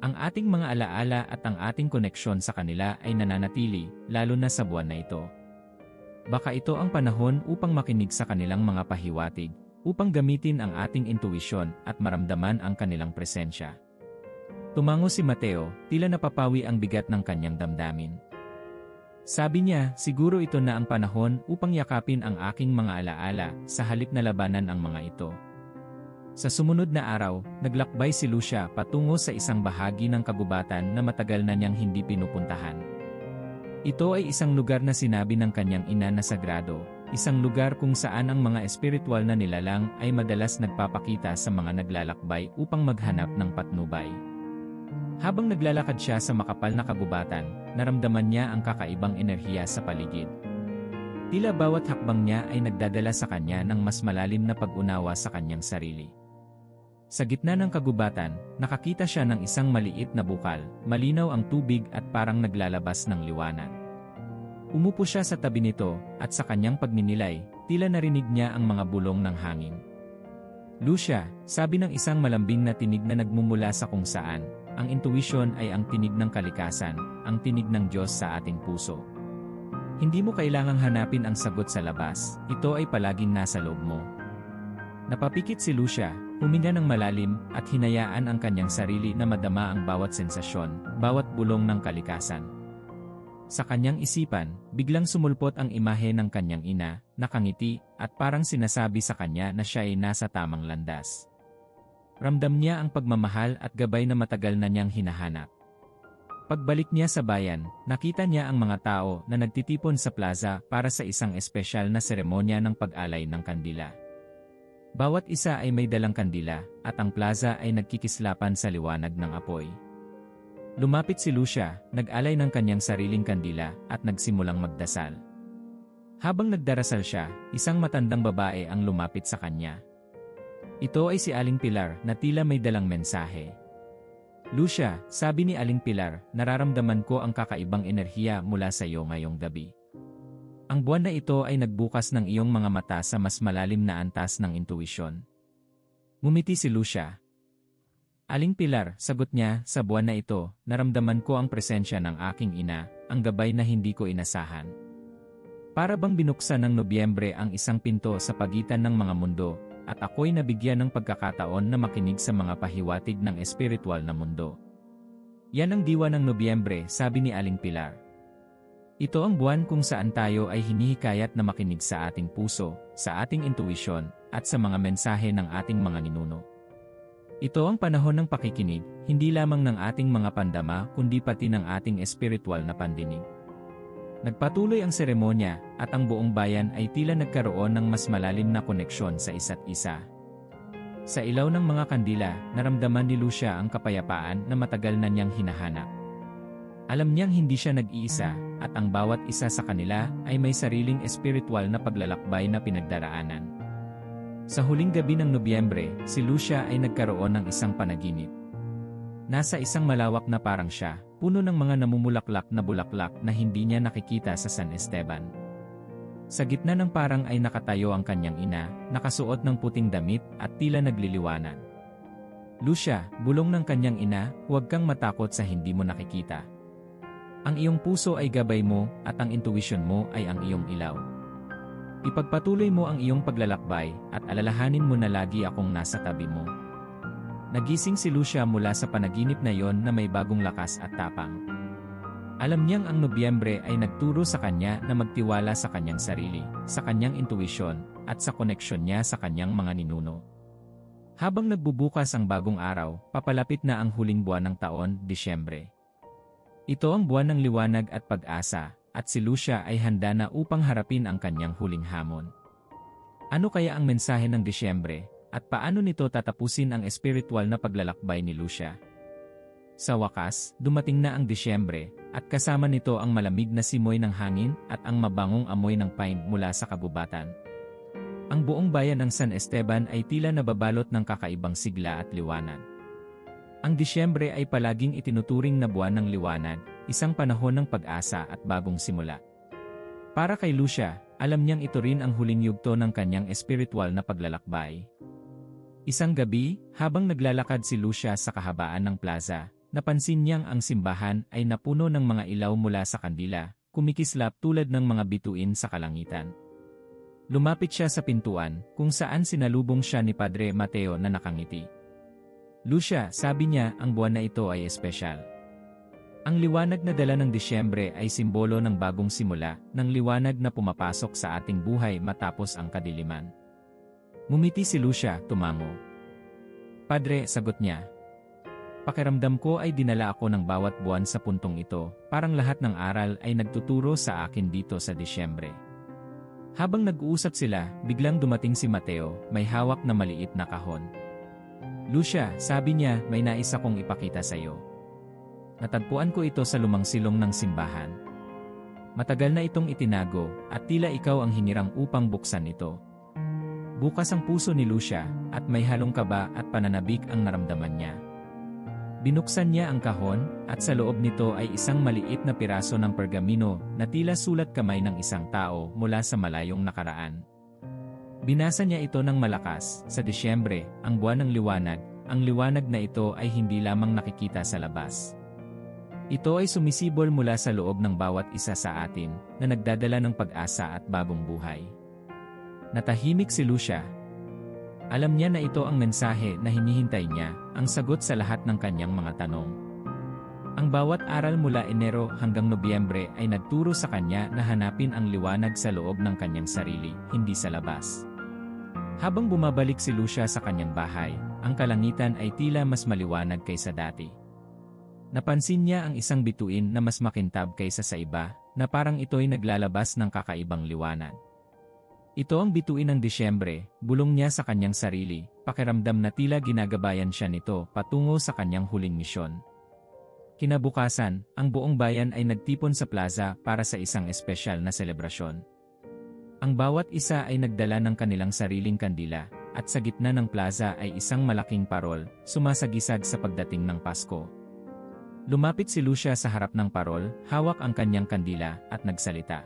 Ang ating mga alaala at ang ating koneksyon sa kanila ay nananatili, lalo na sa buwan na ito. Baka ito ang panahon upang makinig sa kanilang mga pahiwatig, upang gamitin ang ating intuisyon at maramdaman ang kanilang presensya. Tumango si Mateo, tila napapawi ang bigat ng kanyang damdamin. Sabi niya, siguro ito na ang panahon upang yakapin ang aking mga alaala sa halip na labanan ang mga ito. Sa sumunod na araw, naglakbay si Lucia patungo sa isang bahagi ng kagubatan na matagal na niyang hindi pinupuntahan. Ito ay isang lugar na sinabi ng kanyang ina na sagrado, isang lugar kung saan ang mga espiritual na nilalang ay madalas nagpapakita sa mga naglalakbay upang maghanap ng patnubay. Habang naglalakad siya sa makapal na kagubatan, naramdaman niya ang kakaibang enerhiya sa paligid. Tila bawat hakbang niya ay nagdadala sa kanya ng mas malalim na pag-unawa sa kanyang sarili. Sa gitna ng kagubatan, nakakita siya ng isang maliit na bukal, malinaw ang tubig at parang naglalabas ng liwanag. Umupo siya sa tabi nito, at sa kanyang pagninilay, tila narinig niya ang mga bulong ng hangin. Lucia, sabi ng isang malambing na tinig na nagmumula sa kung saan, ang intuition ay ang tinig ng kalikasan, ang tinig ng Diyos sa ating puso. Hindi mo kailangang hanapin ang sagot sa labas, ito ay palaging nasa loob mo. Napapikit si Lucia, huminga ng malalim, at hinayaan ang kanyang sarili na madama ang bawat sensasyon, bawat bulong ng kalikasan. Sa kanyang isipan, biglang sumulpot ang imahe ng kanyang ina, nakangiti, at parang sinasabi sa kanya na siya ay nasa tamang landas. Ramdam niya ang pagmamahal at gabay na matagal na niyang hinahanap. Pagbalik niya sa bayan, nakita niya ang mga tao na nagtitipon sa plaza para sa isang espesyal na seremonya ng pag-alay ng kandila. Bawat isa ay may dalang kandila, at ang plaza ay nagkikislapan sa liwanag ng apoy. Lumapit si Lucia, nag-alay ng kanyang sariling kandila, at nagsimulang magdasal. Habang nagdarasal siya, isang matandang babae ang lumapit sa kanya. Ito ay si Aling Pilar na tila may dalang mensahe. Lucia, sabi ni Aling Pilar, nararamdaman ko ang kakaibang enerhiya mula sa iyo ngayong gabi. Ang buwan na ito ay nagbukas ng iyong mga mata sa mas malalim na antas ng intuisyon. Ngumiti si Lucia. Aling Pilar, sagot niya, sa buwan na ito, naramdaman ko ang presensya ng aking ina, ang gabay na hindi ko inasahan. Para bang binuksan ng Nobyembre ang isang pinto sa pagitan ng mga mundo, at ako'y nabigyan ng pagkakataon na makinig sa mga pahiwatig ng espiritual na mundo. Yan ang diwa ng Nobyembre, sabi ni Aling Pilar. Ito ang buwan kung saan tayo ay hinihikayat na makinig sa ating puso, sa ating intuisyon, at sa mga mensahe ng ating mga ninuno. Ito ang panahon ng pakikinig, hindi lamang ng ating mga pandama kundi pati ng ating espiritual na pandinig. Nagpatuloy ang seremonya, at ang buong bayan ay tila nagkaroon ng mas malalim na koneksyon sa isa't isa. Sa ilaw ng mga kandila, naramdaman ni Lucia ang kapayapaan na matagal na niyang hinahanap. Alam niyang hindi siya nag-iisa, at ang bawat isa sa kanila ay may sariling espiritual na paglalakbay na pinagdaraanan. Sa huling gabi ng Nobyembre, si Lucia ay nagkaroon ng isang panaginip. Nasa isang malawak na parang siya, puno ng mga namumulaklak na bulaklak na hindi niya nakikita sa San Esteban. Sa gitna ng parang ay nakatayo ang kanyang ina, nakasuot ng puting damit at tila nagliliwanag. Lucia, bulong ng kanyang ina, huwag kang matakot sa hindi mo nakikita. Ang iyong puso ay gabay mo, at ang intuition mo ay ang iyong ilaw. Ipagpatuloy mo ang iyong paglalakbay, at alalahanin mo na lagi akong nasa tabi mo. Nagising si Lucia mula sa panaginip na yon na may bagong lakas at tapang. Alam niyang ang Nobyembre ay nagturo sa kanya na magtiwala sa kanyang sarili, sa kanyang intuisyon, at sa koneksyon niya sa kanyang mga ninuno. Habang nagbubukas ang bagong araw, papalapit na ang huling buwan ng taon, Disyembre. Ito ang buwan ng liwanag at pag-asa, at si Lucia ay handa na upang harapin ang kanyang huling hamon. Ano kaya ang mensahe ng Disyembre? At paano nito tatapusin ang espiritual na paglalakbay ni Lucia? Sa wakas, dumating na ang Disyembre, at kasama nito ang malamig na simoy ng hangin at ang mabangong amoy ng pine mula sa kagubatan. Ang buong bayan ng San Esteban ay tila nababalot ng kakaibang sigla at liwanag. Ang Disyembre ay palaging itinuturing na buwan ng liwanag, isang panahon ng pag-asa at bagong simula. Para kay Lucia, alam niyang ito rin ang huling yugto ng kanyang espiritual na paglalakbay. Isang gabi, habang naglalakad si Lucia sa kahabaan ng plaza, Napansin niyang ang simbahan ay napuno ng mga ilaw mula sa kandila, kumikislap tulad ng mga bituin sa kalangitan. Lumapit siya sa pintuan, kung saan sinalubong siya ni Padre Mateo na nakangiti. "Lucia," sabi niya, "ang buwan na ito ay espesyal. Ang liwanag na dala ng Disyembre ay simbolo ng bagong simula, ng liwanag na pumapasok sa ating buhay matapos ang kadiliman." Ngumiti si Lucia, tumango. "Padre," sagot niya, "pakiramdam ko ay dinala ako ng bawat buwan sa puntong ito, parang lahat ng aral ay nagtuturo sa akin dito sa Disyembre." Habang nag-uusap sila, biglang dumating si Mateo, may hawak na maliit na kahon. "Lucia," sabi niya, "may nais akong ipakita sa iyo. Natagpuan ko ito sa lumang silong ng simbahan. Matagal na itong itinago, at tila ikaw ang hinirang upang buksan ito." Bukas ang puso ni Lucia, at may halong kaba at pananabik ang naramdaman niya. Binuksan niya ang kahon, at sa loob nito ay isang maliit na piraso ng pergamino na tila sulat kamay ng isang tao mula sa malayong nakaraan. Binasa niya ito ng malakas. Sa Disyembre, ang buwan ng liwanag, ang liwanag na ito ay hindi lamang nakikita sa labas. Ito ay sumisibol mula sa loob ng bawat isa sa atin, na nagdadala ng pag-asa at bagong buhay. Natahimik si Lucia. Alam niya na ito ang mensahe na hinihintay niya, ang sagot sa lahat ng kanyang mga tanong. Ang bawat aral mula Enero hanggang Nobyembre ay nagturo sa kanya na hanapin ang liwanag sa loob ng kanyang sarili, hindi sa labas. Habang bumabalik si Lucia sa kanyang bahay, ang kalangitan ay tila mas maliwanag kaysa dati. Napansin niya ang isang bituin na mas makintab kaysa sa iba, na parang ito'y naglalabas ng kakaibang liwanag. Ito ang bituin ng Disyembre, bulong niya sa kanyang sarili, pakiramdam na tila ginagabayan siya nito patungo sa kanyang huling misyon. Kinabukasan, ang buong bayan ay nagtipon sa plaza para sa isang espesyal na selebrasyon. Ang bawat isa ay nagdala ng kanilang sariling kandila, at sa gitna ng plaza ay isang malaking parol, sumasagisag sa pagdating ng Pasko. Lumapit si Lucia sa harap ng parol, hawak ang kanyang kandila, at nagsalita.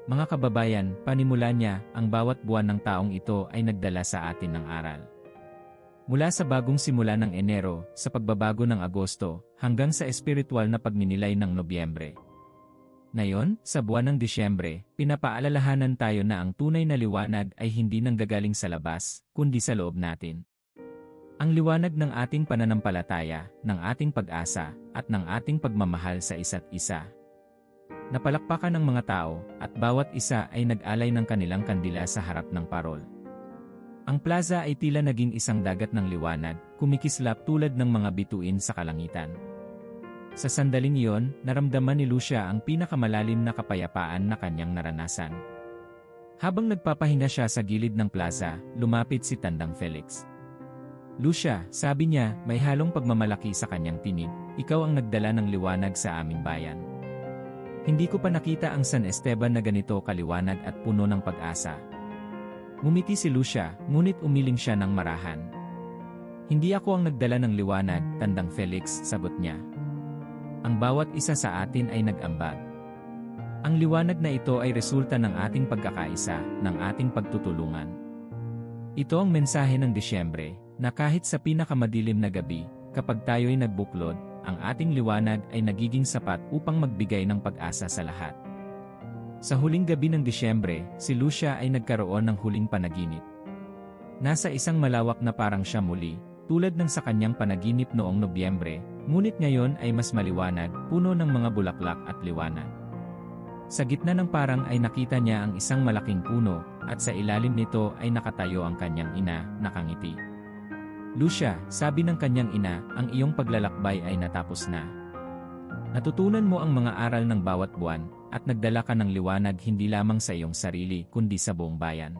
"Mga kababayan," panimula niya, "ang bawat buwan ng taong ito ay nagdala sa atin ng aral. Mula sa bagong simula ng Enero, sa pagbabago ng Agosto, hanggang sa espiritual na pagninilay ng Nobyembre. Ngayon, sa buwan ng Disyembre, pinapaalalahanan tayo na ang tunay na liwanag ay hindi nanggagaling sa labas, kundi sa loob natin. Ang liwanag ng ating pananampalataya, ng ating pag-asa, at ng ating pagmamahal sa isa't isa." Napalakpakan ng mga tao, at bawat isa ay nag-alay ng kanilang kandila sa harap ng parol. Ang plaza ay tila naging isang dagat ng liwanag, kumikislap tulad ng mga bituin sa kalangitan. Sa sandaling iyon, naramdaman ni Lucia ang pinakamalalim na kapayapaan na kanyang naranasan. Habang nagpapahinga siya sa gilid ng plaza, lumapit si Tandang Felix. "Lucia," sabi niya, may halong pagmamalaki sa kanyang tinig, "ikaw ang nagdala ng liwanag sa aming bayan. Hindi ko pa nakita ang San Esteban na ganito kaliwanag at puno ng pag-asa." Ngumiti si Lucia, ngunit umiling siya ng marahan. "Hindi ako ang nagdala ng liwanag, Tandang Felix," sagot niya. "Ang bawat isa sa atin ay nag-ambag. Ang liwanag na ito ay resulta ng ating pagkakaisa, ng ating pagtutulungan. Ito ang mensahe ng Disyembre, na kahit sa pinakamadilim na gabi, kapag tayo'y nagbuklod, ang ating liwanag ay nagiging sapat upang magbigay ng pag-asa sa lahat." Sa huling gabi ng Disyembre, si Lucia ay nagkaroon ng huling panaginip. Nasa isang malawak na parang siya muli, tulad ng sa kanyang panaginip noong Nobyembre, ngunit ngayon ay mas maliwanag, puno ng mga bulaklak at liwanag. Sa gitna ng parang ay nakita niya ang isang malaking puno, at sa ilalim nito ay nakatayo ang kanyang ina, nakangiti. "Lucia," sabi ng kanyang ina, "ang iyong paglalakbay ay natapos na. Natutunan mo ang mga aral ng bawat buwan, at nagdala ka ng liwanag hindi lamang sa iyong sarili kundi sa buong bayan.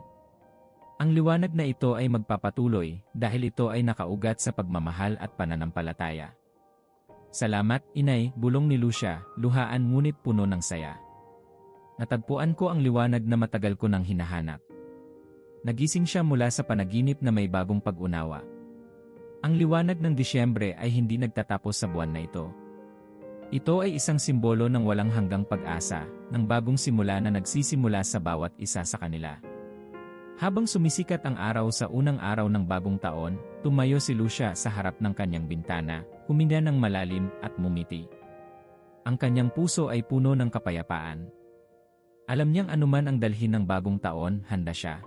Ang liwanag na ito ay magpapatuloy, dahil ito ay nakaugat sa pagmamahal at pananampalataya." "Salamat, Inay," bulong ni Lucia, luhaan ngunit puno ng saya. "Natagpuan ko ang liwanag na matagal ko nang hinahanap." Nagising siya mula sa panaginip na may bagong pag-unawa. Ang liwanag ng Disyembre ay hindi nagtatapos sa buwan na ito. Ito ay isang simbolo ng walang hanggang pag-asa, ng bagong simula na nagsisimula sa bawat isa sa kanila. Habang sumisikat ang araw sa unang araw ng bagong taon, tumayo si Lucia sa harap ng kanyang bintana, huminga ng malalim at mumiti. Ang kanyang puso ay puno ng kapayapaan. Alam niyang anuman ang dalhin ng bagong taon, handa siya.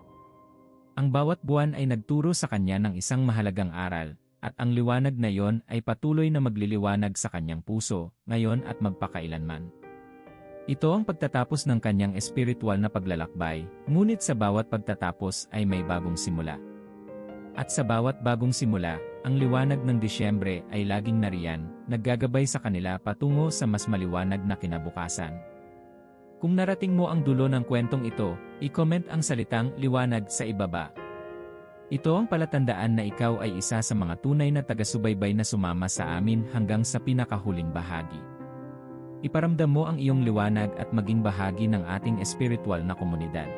Ang bawat buwan ay nagturo sa kanya ng isang mahalagang aral, at ang liwanag na iyon ay patuloy na magliliwanag sa kanyang puso, ngayon at magpakailanman. Ito ang pagtatapos ng kanyang espiritual na paglalakbay, ngunit sa bawat pagtatapos ay may bagong simula. At sa bawat bagong simula, ang liwanag ng Disyembre ay laging nariyan, naggagabay sa kanila patungo sa mas maliwanag na kinabukasan. Kung narating mo ang dulo ng kwentong ito, i-comment ang salitang liwanag sa ibaba. Ito ang palatandaan na ikaw ay isa sa mga tunay na taga-subaybay na sumama sa amin hanggang sa pinakahuling bahagi. Iparamdam mo ang iyong liwanag at maging bahagi ng ating espiritual na komunidad.